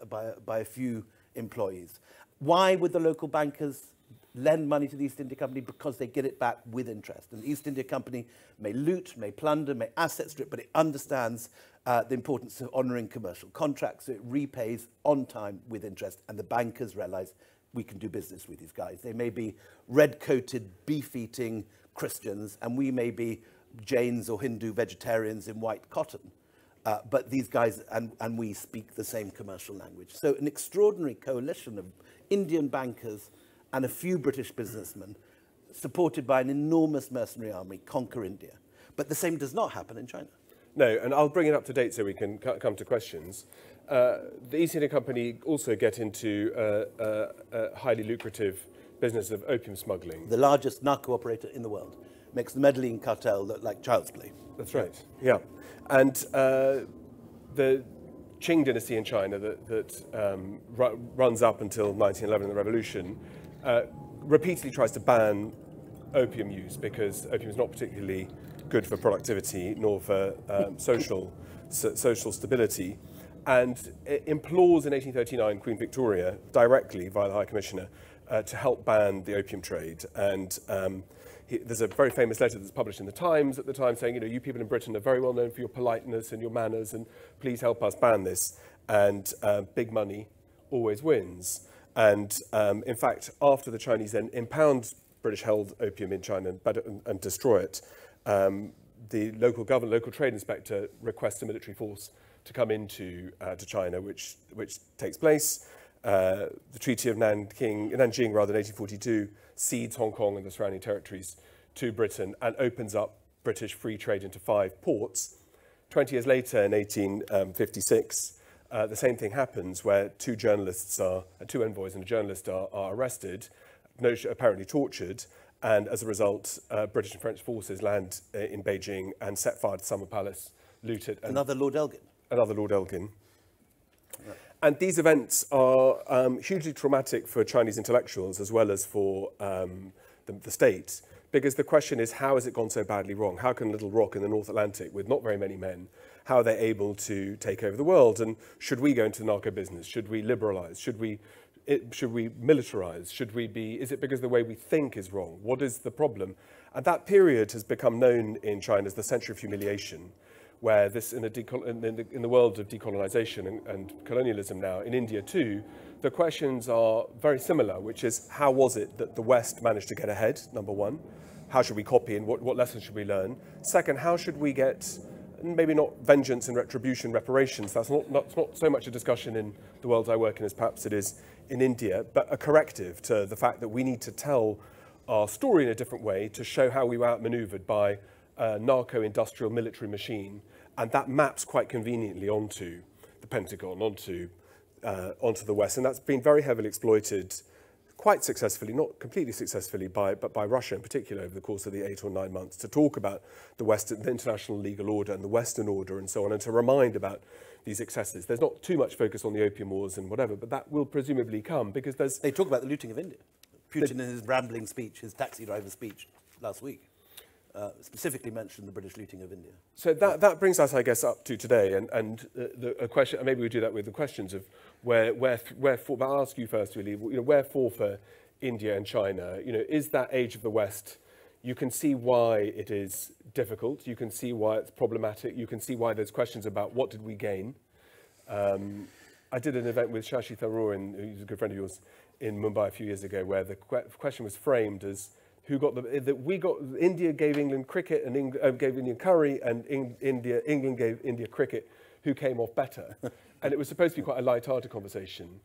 Speaker 1: a few employees. Why would the local bankers lend money to the East India Company? Because they get it back with interest. And the East India Company may loot, may plunder, may asset strip, but it understands the importance of honouring commercial contracts, so it repays on time with interest, and the bankers realise we can do business with these guys. They may be red-coated, beef-eating Christians, and we may be Jains or Hindu vegetarians in white cotton, but these guys and we speak the same commercial language. So an extraordinary coalition of Indian bankers and a few British businessmen, supported by an enormous mercenary army, conquer India. But the same does not happen in China.
Speaker 2: No, and I'll bring it up to date so we can come to questions. The East India Company also get into a highly lucrative business of opium smuggling.
Speaker 1: The largest narco operator in the world. Makes the Medellin cartel look like child's play.
Speaker 2: That's right, yeah. And the Qing dynasty in China that runs up until 1911 in the revolution repeatedly tries to ban opium use because opium is not particularly good for productivity nor for social stability, and it implores in 1839 Queen Victoria directly via the High Commissioner to help ban the opium trade. And there's a very famous letter that's published in the Times at the time saying, you people in Britain are very well known for your politeness and your manners, and please help us ban this. And big money always wins. And in fact, after the Chinese then impound British-held opium in China and destroy it, the local trade inspector requests a military force to come into to China, which takes place. The Treaty of Nanjing, in 1842, cedes Hong Kong and the surrounding territories to Britain and opens up British free trade into 5 ports. 20 years later, in 1856, the same thing happens where 2 envoys and a journalist are arrested, apparently tortured, and as a result, British and French forces land in Beijing and set fire to Summer Palace, loot it.
Speaker 1: Another Lord Elgin.
Speaker 2: Another Lord Elgin. Right. And these events are hugely traumatic for Chinese intellectuals as well as for the state, because the question is, how has it gone so badly wrong? How can a little rock in the North Atlantic with not very many men, how are they able to take over the world? And should we go into the narco business? Should we liberalise? Should we should we militarize? Is it because the way we think is wrong? What is the problem? And that period has become known in China as the century of humiliation, where this, in the world of decolonization and colonialism now, in India too, the questions are very similar, which is, how was it that the West managed to get ahead, number one? How should we copy and what lessons should we learn? Second, how should we get, maybe not vengeance and retribution, reparations, that's not so much a discussion in the world I work in as perhaps it is in India, but a corrective to the fact that we need to tell our story in a different way to show how we were outmaneuvered by a narco-industrial military machine, and that maps quite conveniently onto the Pentagon, onto the West, and that's been very heavily exploited quite successfully, not completely successfully, but by Russia in particular over the course of the 8 or 9 months, to talk about the Western, the international legal order and the Western order and so on, and to remind about these excesses. There's not too much focus on the opium wars and whatever, but that will presumably come because there's...
Speaker 1: They talk about the looting of India. Putin in his rambling speech, his taxi driver speech last week, specifically mentioned the British looting of India.
Speaker 2: So that brings us, I guess, up to today, and a question. Maybe we do that with the questions of wherefore. But I'll ask you first, really. Wherefore for India and China? Is that age of the West? You can see why it is difficult. You can see why it's problematic. You can see why there's questions about what did we gain. I did an event with Shashi Tharoor, who's a good friend of yours, in Mumbai a few years ago, where the question was framed as India gave England cricket and gave India curry, and England gave India cricket. Who came off better? And it was supposed to be quite a light-hearted conversation,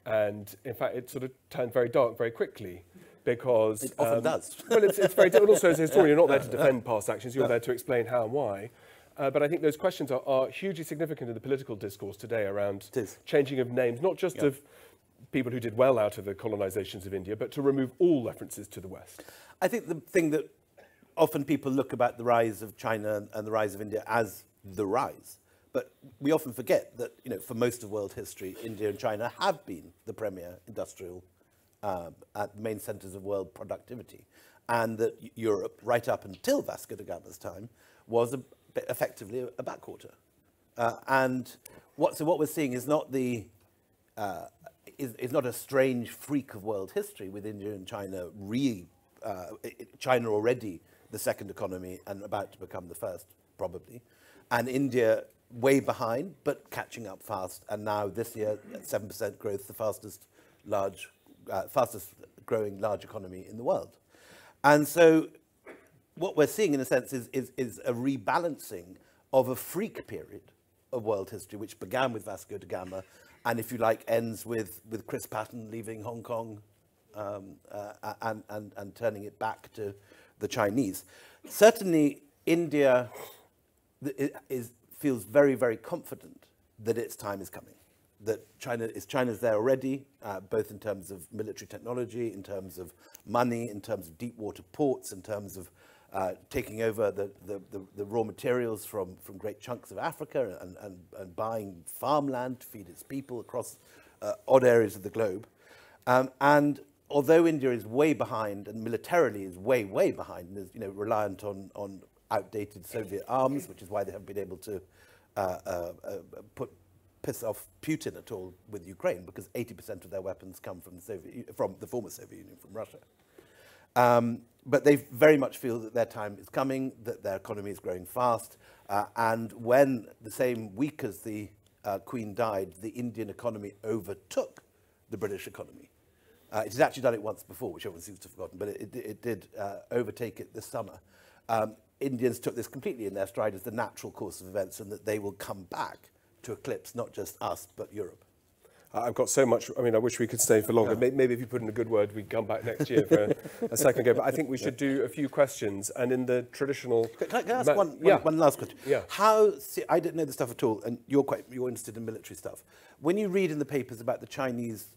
Speaker 2: and in fact, it sort of turned very dark very quickly because
Speaker 1: it often does.
Speaker 2: Well, it's very. And also, as a historian, you're not there to defend past actions. You're there to explain how and why. But I think those questions are hugely significant in the political discourse today around changing of names, not just of people who did well out of the colonizations of India, but to remove all references to the West.
Speaker 1: I think the thing that often people look about the rise of China and the rise of India as the rise, but we often forget that, for most of world history, India and China have been the premier industrial at main centers of world productivity, and that Europe, right up until Vasco da Gama's time, was effectively a backwater. And what we're seeing is not is not a strange freak of world history with India and China China already the second economy and about to become the first, probably, and India way behind but catching up fast, and now this year at 7% growth, the fastest growing large economy in the world. And so what we're seeing in a sense is a rebalancing of a freak period of world history, which began with Vasco da Gama, and if you like, ends with Chris Patton leaving Hong Kong and turning it back to the Chinese. Certainly, India feels very, very confident that its time is coming, that China's there already, both in terms of military technology, in terms of money, in terms of deep water ports, in terms of taking over the raw materials from great chunks of Africa and buying farmland to feed its people across odd areas of the globe. And although India is way behind and militarily is way, way behind, and is reliant on outdated Soviet arms, which is why they haven't been able to piss off Putin at all with Ukraine, because 80% of their weapons come from the former Soviet Union, from Russia. But they very much feel that their time is coming, that their economy is growing fast, and when the same week as the Queen died, the Indian economy overtook the British economy. It has actually done it once before, which everyone seems to have forgotten, but it did overtake it this summer. Indians took this completely in their stride as the natural course of events, and that they will come back to eclipse not just us, but Europe.
Speaker 2: I've got so much, I wish we could stay for longer. Yeah. Maybe if you put in a good word, we'd come back next year for a second go. But I think we should do a few questions, and in the traditional...
Speaker 1: Can I ask one last question? Yeah. I didn't know this stuff at all, and you're interested in military stuff. When you read in the papers about the Chinese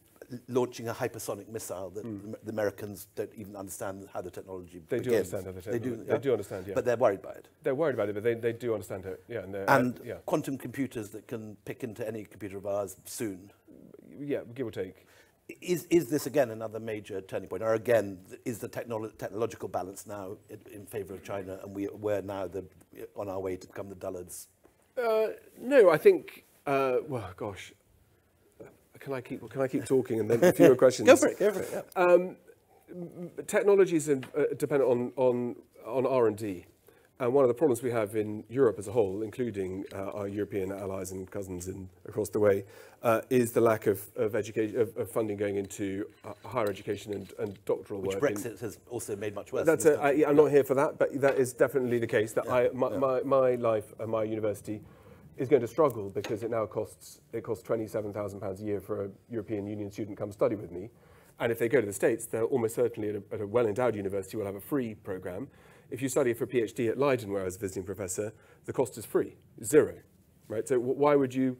Speaker 1: launching a hypersonic missile that the Americans don't even understand how the technology begins.
Speaker 2: They do understand how the technology... They do understand, yeah.
Speaker 1: But they're worried by it.
Speaker 2: They're worried about it, but they do understand it, yeah.
Speaker 1: And quantum computers that can pick into any computer of ours soon.
Speaker 2: Yeah, give or take.
Speaker 1: Is this again another major turning point, or again is the technological balance now in favour of China, and we're now on our way to become the dullards?
Speaker 2: No, I think. Well, gosh, can I keep talking and then a few more questions?
Speaker 1: Go for it. Yeah.
Speaker 2: Technologies are dependent on R&D. And one of the problems we have in Europe as a whole, including our European allies and cousins across the way, is the lack of funding going into higher education and doctoral work.
Speaker 1: Which Brexit has also made much worse.
Speaker 2: I'm not here for that, but that is definitely the case. That my life and my university is going to struggle because it costs £27,000 a year for a European Union student to come study with me. And if they go to the States, they'll almost certainly at a well-endowed university will have a free program. If you study for a PhD at Leiden, where I was a visiting professor, the cost is free, zero, right? So why would you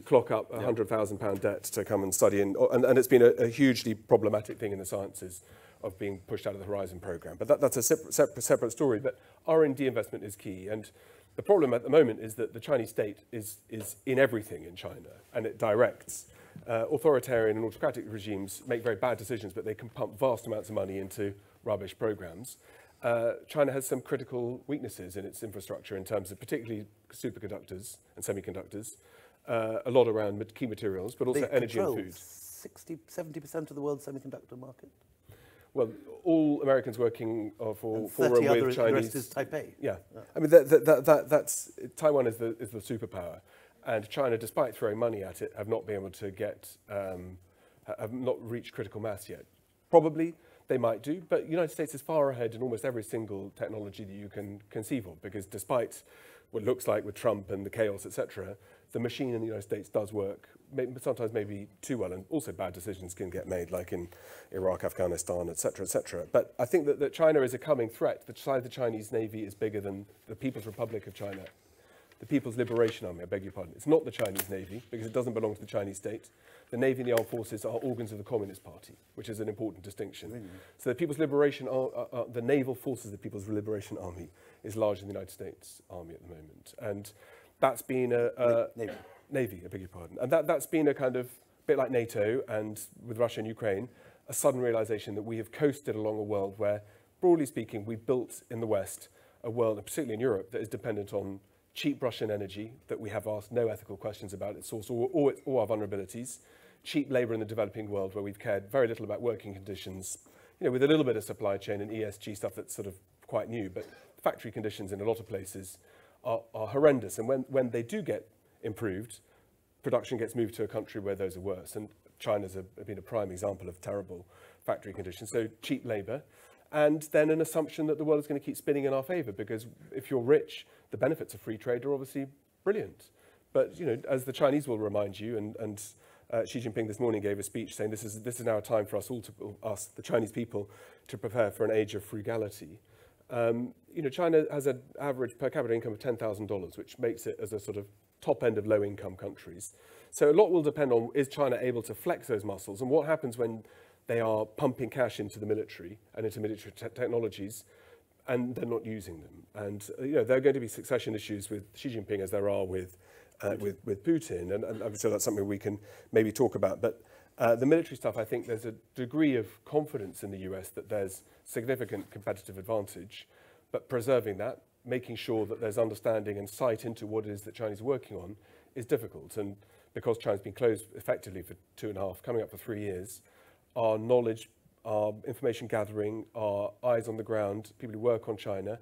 Speaker 2: clock up £100,000 debt to come and study? And it's been a hugely problematic thing in the sciences of being pushed out of the Horizon program. But that's a separate story. But R&D investment is key. And the problem at the moment is that the Chinese state is in everything in China, and it directs. Authoritarian and autocratic regimes make very bad decisions, but they can pump vast amounts of money into rubbish programs. China has some critical weaknesses in its infrastructure in terms of particularly superconductors and semiconductors, a lot around key materials, but also energy and food.
Speaker 1: 70% of the world's semiconductor market.
Speaker 2: Well, all Americans working for and with Chinese.
Speaker 1: The rest is Taipei.
Speaker 2: Yeah, I mean that's Taiwan is the superpower, and China, despite throwing money at it, have not been able to have not reached critical mass yet. Probably they might do, but the United States is far ahead in almost every single technology that you can conceive of, because despite what it looks like with Trump and the chaos, etc., the machine in the United States does work, sometimes maybe too well, and also bad decisions can get made, like in Iraq, Afghanistan, etc., etc. But I think that China is a coming threat. The size of the Chinese Navy is bigger than the People's Republic of China. The People's Liberation Army, I beg your pardon. It's not the Chinese Navy, because it doesn't belong to the Chinese state. The Navy and the armed forces are organs of the Communist Party, which is an important distinction. Really? So the People's Liberation, the naval forces of the People's Liberation Army is largely the United States Army at the moment. And that's been Navy, I beg your pardon. And that's been a kind of bit like NATO and with Russia and Ukraine, a sudden realization that we have coasted along a world where, broadly speaking, we've built in the West a world, particularly in Europe, that is dependent on cheap Russian energy that we have asked no ethical questions about its source or our vulnerabilities, cheap labour in the developing world where we've cared very little about working conditions, with a little bit of supply chain and ESG stuff that's sort of quite new, but factory conditions in a lot of places are horrendous. And when they do get improved, production gets moved to a country where those are worse. And China's been a prime example of terrible factory conditions. So cheap labour, and then an assumption that the world is going to keep spinning in our favour, because if you're rich, the benefits of free trade are obviously brilliant. But as the Chinese will remind you, and Xi Jinping this morning gave a speech saying this is now a time for us all, the Chinese people, to prepare for an age of frugality. China has an average per capita income of $10,000, which makes it as a sort of top end of low-income countries. So a lot will depend on, is China able to flex those muscles, and what happens when they are pumping cash into the military and into military technologies, and they're not using them. And there are going to be succession issues with Xi Jinping as there are with Putin, and so that's something we can maybe talk about. But the military stuff, I think there's a degree of confidence in the US that there's significant competitive advantage, but preserving that, making sure that there's understanding and sight into what it is that China's working on is difficult. And because China's been closed effectively for 2.5, coming up for 3 years, our knowledge, our information gathering, our eyes on the ground, people who work on China,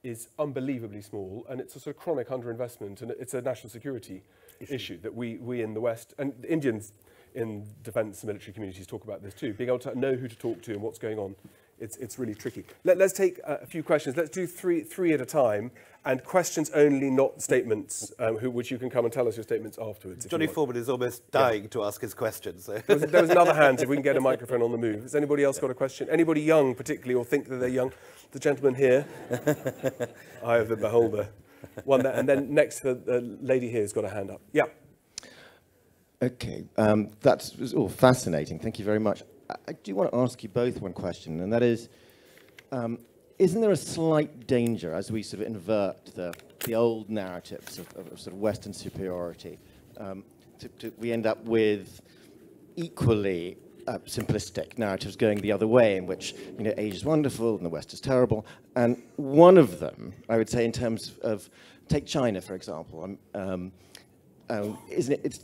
Speaker 2: is unbelievably small, and it's a sort of chronic underinvestment, and it's a national security issue that we in the West, and the Indians in defence and military communities talk about this too, being able to know who to talk to and what's going on. It's really tricky. Let's take a few questions. Let's do three at a time, and questions only, not statements, which you can come and tell us your statements afterwards.
Speaker 1: Johnny Foreman is almost dying to ask his questions. So.
Speaker 2: There was another hand, if we can get a microphone on the move. Has anybody else got a question? Anybody young particularly, or think that they're young? The gentleman here. Eye of the beholder. One there, and then next, the lady here has got a hand up. Yeah.
Speaker 3: Okay, that's all fascinating. Thank you very much. I do want to ask you both one question, and that is, isn't there a slight danger as we sort of invert the old narratives of sort of Western superiority, we end up with equally simplistic narratives going the other way, in which Asia is wonderful and the West is terrible? And one of them, I would say, in terms of take China for example, isn't it?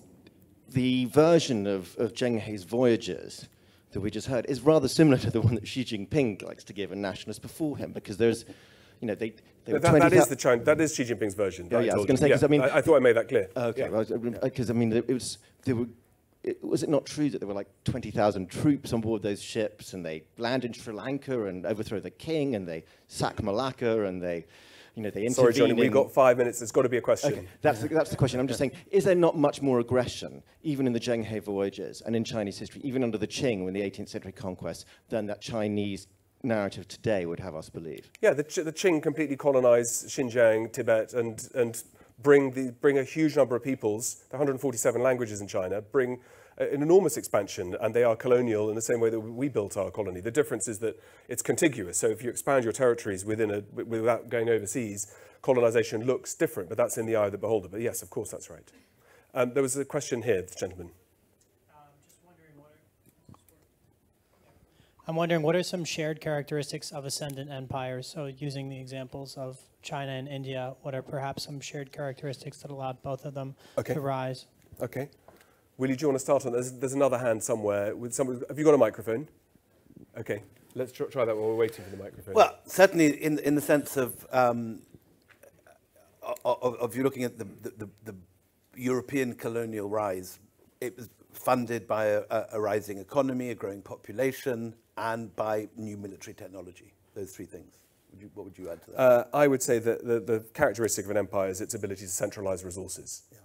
Speaker 3: the version of Zheng He's voyages that we just heard is rather similar to the one that Xi Jinping likes to give a nationalist before him, because there's, you know, they were
Speaker 2: that is Xi Jinping's version.
Speaker 3: Oh, yeah, I was going to say, because I mean,
Speaker 2: I thought I made that clear.
Speaker 3: Okay, because I mean, was it not true that there were like 20,000 troops on board those ships, and they land in Sri Lanka and overthrow the king, and they sack Malacca, and they, you know, they intervene.
Speaker 2: Sorry, Johnny, we've got 5 minutes. There's got to be a question.
Speaker 3: Okay, that's the question. I'm just saying, is there not much more aggression, even in the Zheng He voyages and in Chinese history, even under the Qing, when the 18th century conquest, than that Chinese narrative today would have us believe?
Speaker 2: Yeah, the Qing completely colonized Xinjiang, Tibet, and bring a huge number of peoples, the 147 languages in China, bring an enormous expansion, and they are colonial in the same way that we built our colony. The difference is that it's contiguous, so if you expand your territories without going overseas, colonization looks different, but that's in the eye of the beholder. But yes, of course, that's right. There was a question here, the gentleman.
Speaker 4: I'm wondering what are some shared characteristics of ascendant empires? So using the examples of China and India, what are perhaps some shared characteristics that allowed both of them to rise?
Speaker 2: Okay. Willie, do you want to start on this? There's another hand somewhere. Have you got a microphone? Okay, let's try that while we're waiting for the microphone.
Speaker 1: Well, certainly in the sense of you looking at the European colonial rise, it was funded by a rising economy, a growing population, and by new military technology. Those three things. What would you add to that?
Speaker 2: I would say that the characteristic of an empire is its ability to centralize resources. Yeah.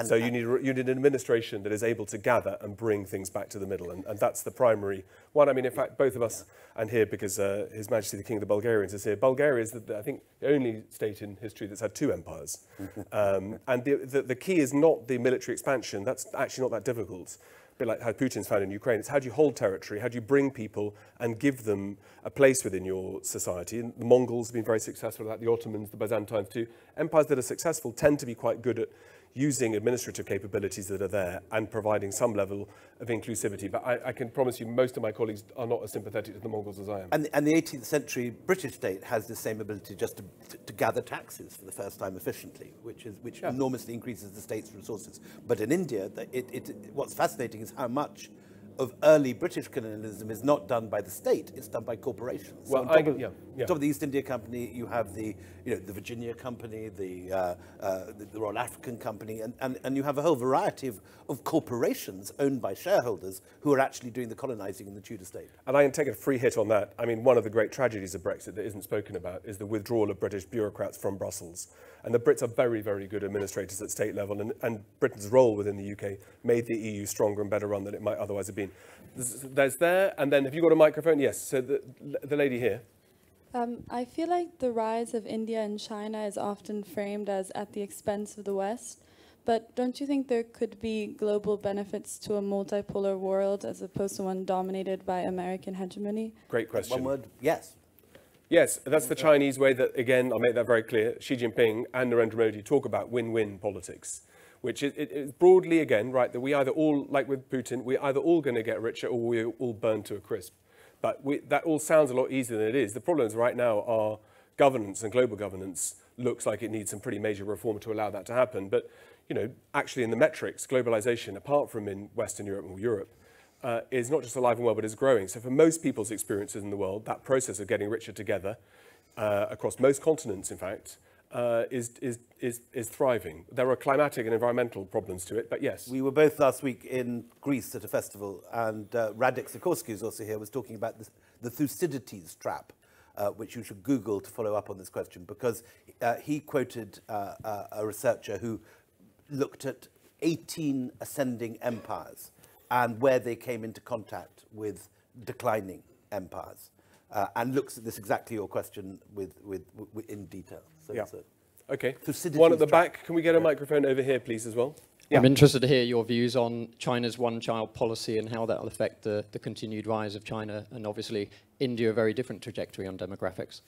Speaker 2: So you need an administration that is able to gather and bring things back to the middle, and that's the primary one. I mean, in fact, both of us, and here because His Majesty the King of the Bulgarians is here. Bulgaria is, I think, the only state in history that's had two empires. And the key is not the military expansion. That's actually not that difficult. A bit like how Putin's found in Ukraine. It's how do you hold territory, how do you bring people and give them a place within your society. And the Mongols have been very successful at that, the Ottomans, the Byzantines too. Empires that are successful tend to be quite good at using administrative capabilities that are there and providing some level of inclusivity. But I can promise you most of my colleagues are not as sympathetic to the Mongols as I am.
Speaker 1: And the 18th century British state has the same ability just to gather taxes for the first time efficiently, which enormously increases the state's resources. But in India, what's fascinating is how much of early British colonialism is not done by the state; it's done by corporations.
Speaker 2: Well,
Speaker 1: so on top of the East India Company, you have the Virginia Company, the Royal African Company, and you have a whole variety of corporations owned by shareholders who are actually doing the colonizing in the Tudor state.
Speaker 2: And I can take a free hit on that. I mean, one of the great tragedies of Brexit that isn't spoken about is the withdrawal of British bureaucrats from Brussels. And the Brits are very, very good administrators at state level, and Britain's role within the UK made the EU stronger and better run than it might otherwise have been. There's there, and then have you got a microphone? Yes, so the lady here.
Speaker 5: I feel like the rise of India and China is often framed as at the expense of the West, but don't you think there could be global benefits to a multipolar world as opposed to one dominated by American hegemony?
Speaker 2: Great question.
Speaker 1: One word, yes.
Speaker 2: Yes, that's the Chinese way that, again, I'll make that very clear, Xi Jinping and Narendra Modi talk about win-win politics, which is broadly, again, right, that we either all, like with Putin, we're either all going to get richer or we all burn to a crisp. But that all sounds a lot easier than it is. The problems right now are governance, and global governance looks like it needs some pretty major reform to allow that to happen. But, actually in the metrics, globalization, apart from in Western Europe or Europe, is not just alive and well, but is growing. So for most people's experiences in the world, that process of getting richer together, across most continents, in fact, is thriving. There are climatic and environmental problems to it, but yes.
Speaker 1: We were both last week in Greece at a festival, and Radek Sikorski, who's also here, was talking about the Thucydides trap, which you should Google to follow up on this question, because he quoted a researcher who looked at 18 ascending empires and where they came into contact with declining empires, and looks at this exactly your question with in detail. So
Speaker 2: yeah. Okay.
Speaker 1: Thucydides
Speaker 2: one at the
Speaker 1: trap.
Speaker 2: back. Can we get a microphone over here, please, as well?
Speaker 6: Yeah. I'm interested to hear your views on China's one-child policy and how that will affect the continued rise of China, and obviously India, a very different trajectory on demographics.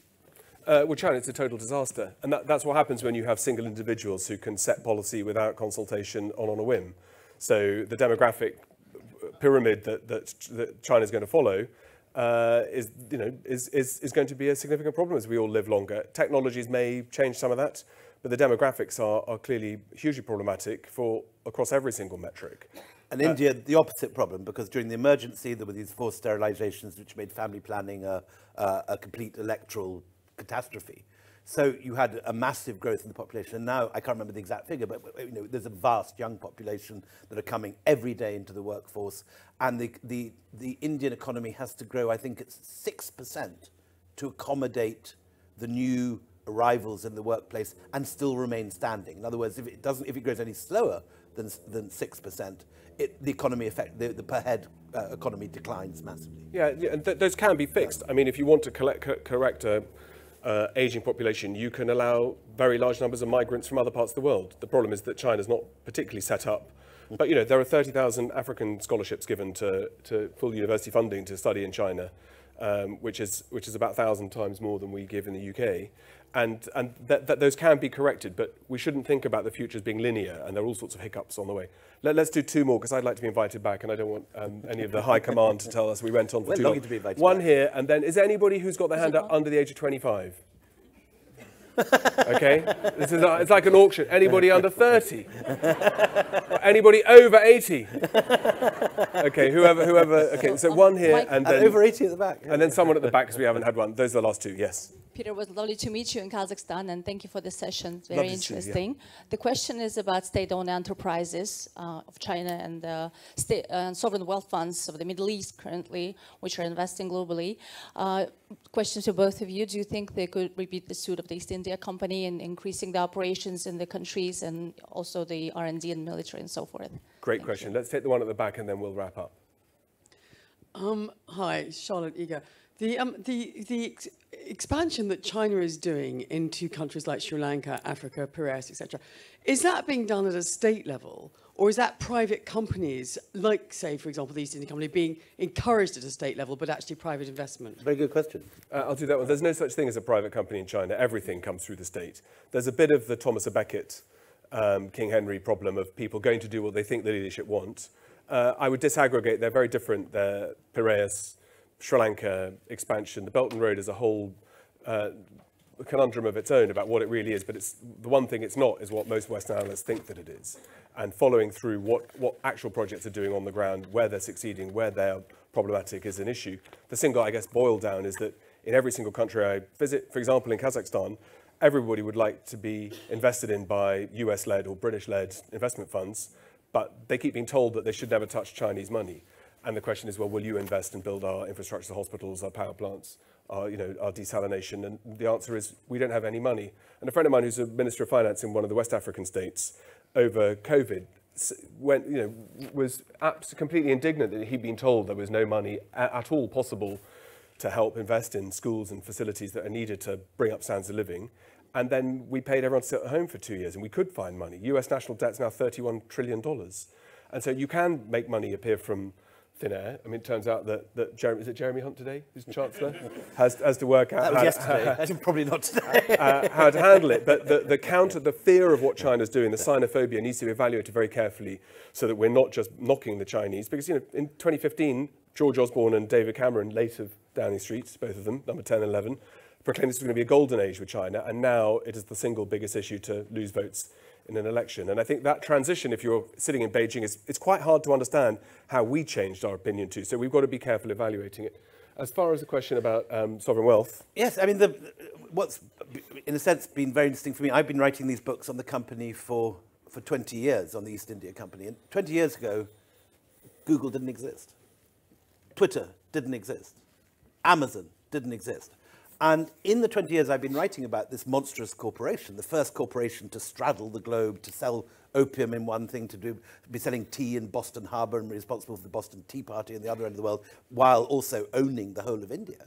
Speaker 2: Well, China, it's a total disaster. And that's what happens when you have single individuals who can set policy without consultation on a whim. So the demographic pyramid that China's going to follow is going to be a significant problem as we all live longer. Technologies may change some of that, but the demographics are clearly hugely problematic across every single metric.
Speaker 1: And India, the opposite problem, because during the emergency, there were these forced sterilizations which made family planning a complete electoral catastrophe. So you had a massive growth in the population. And now, I can't remember the exact figure, but there's a vast young population that are coming every day into the workforce. And the Indian economy has to grow, I think it's 6% to accommodate the new arrivals in the workplace and still remain standing. In other words, if it grows any slower than 6%, the economy the per head economy declines massively.
Speaker 2: Yeah, and those can be fixed. I mean, if you want to correct a aging population, you can allow very large numbers of migrants from other parts of the world. The problem is that China's not particularly set up. But there are 30,000 African scholarships given to full university funding to study in China, which is about 1,000 times more than we give in the UK. And those can be corrected, but we shouldn't think about the future as being linear, and there are all sorts of hiccups on the way. Let's do two more, because I'd like to be invited back, and I don't want any of the high command to tell us we went on for too long.
Speaker 1: To be invited
Speaker 2: One
Speaker 1: back.
Speaker 2: Here, and then is there anybody who's got their hand up under the age of 25? Okay, it's like an auction. Anybody under 30? Anybody over 80? Okay, whoever. Okay, so one here, and then
Speaker 1: over 80 at the back.
Speaker 2: and then someone at the back, because we haven't had one. Those are the last two. Yes.
Speaker 7: Peter, it was lovely to meet you in Kazakhstan, and thank you for the session. It's
Speaker 2: Lovely
Speaker 7: very
Speaker 2: to see you, yeah.
Speaker 7: interesting. The question is about state-owned enterprises of China and sovereign wealth funds of the Middle East currently, which are investing globally. Question to both of you: do you think they could repeat the suit of the East India Company in increasing the operations in the countries and also the R&D and military and so forth?
Speaker 2: Great question. Let's take the one at the back, and then we'll wrap up.
Speaker 8: Hi, Charlotte Eager. The expansion that China is doing into countries like Sri Lanka, Africa, Piraeus, etc., is that being done at a state level, or is that private companies, like, say, for example, the East India Company, being encouraged at a state level, but actually private investment?
Speaker 1: Very good question.
Speaker 2: I'll do that one. There's no such thing as a private company in China. Everything comes through the state. There's a bit of the Thomas à Becket, King Henry problem of people going to do what they think the leadership want. I would disaggregate. They're very different. They're Piraeus, Sri Lanka expansion, the Belt and Road as a whole conundrum of its own about what it really is, but it's the one thing it's not is what most Western analysts think that it is. And following through what actual projects are doing on the ground, where they're succeeding, where they're problematic is an issue. The single, I guess, boil down is that in every single country I visit, for example, in Kazakhstan, everybody would like to be invested in by US-led or British-led investment funds, but they keep being told that they should never touch Chinese money. And the question is, well, will you invest and build our infrastructure, hospitals, our power plants, our desalination? And the answer is, we don't have any money. And a friend of mine who's a Minister of Finance in one of the West African states over COVID was completely indignant that he'd been told there was no money at all possible to help invest in schools and facilities that are needed to bring up standards of living. And then we paid everyone to sit at home for 2 years, and we could find money. US national debt's now $31 trillion. And so you can make money appear from thin air. I mean, it turns out that Jeremy Hunt today, who's Chancellor, has to work out
Speaker 1: That was yesterday. Probably not today.
Speaker 2: how to handle it. But the fear of what China's doing, the sinophobia, needs to be evaluated very carefully so that we're not just knocking the Chinese. Because, in 2015, George Osborne and David Cameron, late of Downing Street, both of them, number 10 and 11, proclaimed this was going to be a golden age with China, and now it is the single biggest issue to lose votes in an election. And I think that transition, if you're sitting in Beijing, it's quite hard to understand how we changed our opinion too. So we've got to be careful evaluating it. As far as the question about sovereign wealth.
Speaker 1: Yes, I mean, what's, in a sense, been very interesting for me, I've been writing these books on the company for 20 years, on the East India Company. And 20 years ago, Google didn't exist. Twitter didn't exist. Amazon didn't exist. And in the 20 years I've been writing about this monstrous corporation, the first corporation to straddle the globe, to sell opium in one thing, be selling tea in Boston Harbor and responsible for the Boston Tea Party in the other end of the world, while also owning the whole of India.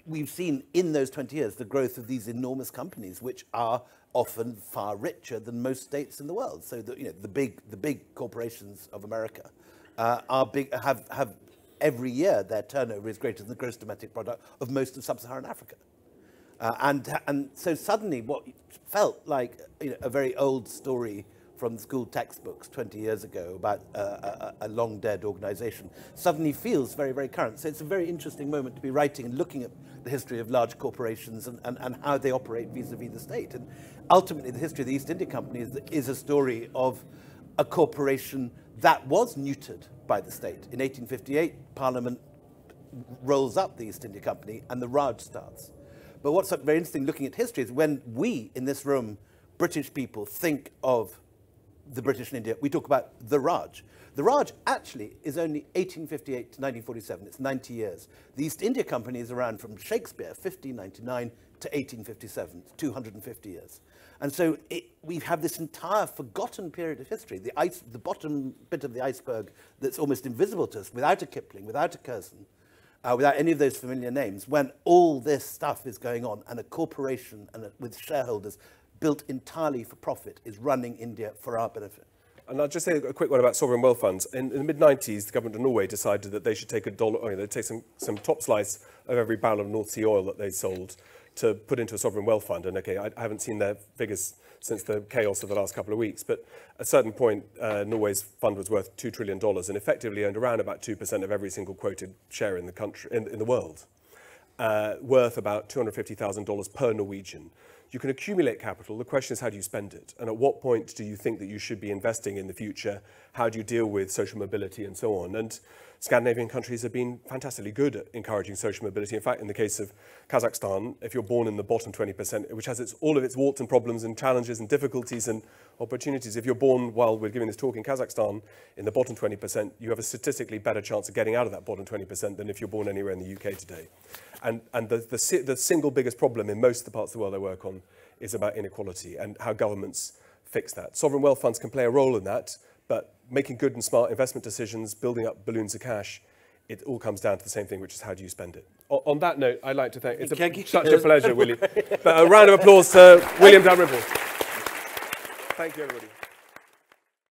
Speaker 1: We've seen in those 20 years the growth of these enormous companies, which are often far richer than most states in the world. So the big corporations of America have every year their turnover is greater than the gross domestic product of most of sub-Saharan Africa. And so suddenly what felt like a very old story from the school textbooks 20 years ago about a long dead organization suddenly feels very, very current. So it's a very interesting moment to be writing and looking at the history of large corporations and how they operate vis-a-vis the state. And ultimately, the history of the East India Company is a story of a corporation that was neutered by the state. In 1858, Parliament rolls up the East India Company and the Raj starts. But what's very interesting looking at history is when we, in this room, British people, think of the British in India, we talk about the Raj. The Raj actually is only 1858 to 1947. It's 90 years. The East India Company is around from Shakespeare, 1599 to 1857, 250 years. And so we have this entire forgotten period of history, the bottom bit of the iceberg that's almost invisible to us, without a Kipling, without a Curzon, without any of those familiar names, when all this stuff is going on and a corporation with shareholders built entirely for profit is running India for our benefit.
Speaker 2: And I'll just say a quick one about sovereign wealth funds. In the mid-90s, the government of Norway decided that they should take they'd take some top slice of every barrel of North Sea oil that they sold to put into a sovereign wealth fund. And okay, I haven't seen their figures since the chaos of the last couple of weeks, but at a certain point, Norway's fund was worth $2 trillion and effectively owned around about 2% of every single quoted share in the country, in the world, worth about $250,000 per Norwegian. You can accumulate capital. The question is, how do you spend it? And at what point do you think that you should be investing in the future? How do you deal with social mobility and so on? And Scandinavian countries have been fantastically good at encouraging social mobility. In fact, in the case of Kazakhstan, if you're born in the bottom 20%, which has all of its warts and problems and challenges and difficulties and opportunities, if you're born while we're giving this talk in Kazakhstan in the bottom 20%, you have a statistically better chance of getting out of that bottom 20% than if you're born anywhere in the UK today. And the single biggest problem in most of the parts of the world I work on is about inequality and how governments fix that. Sovereign wealth funds can play a role in that, but making good and smart investment decisions, building up balloons of cash, it all comes down to the same thing, which is how do you spend it. On that note, I'd like to thank, it's such a pleasure, William. But a round of applause to William Dalrymple. Thank you, everybody.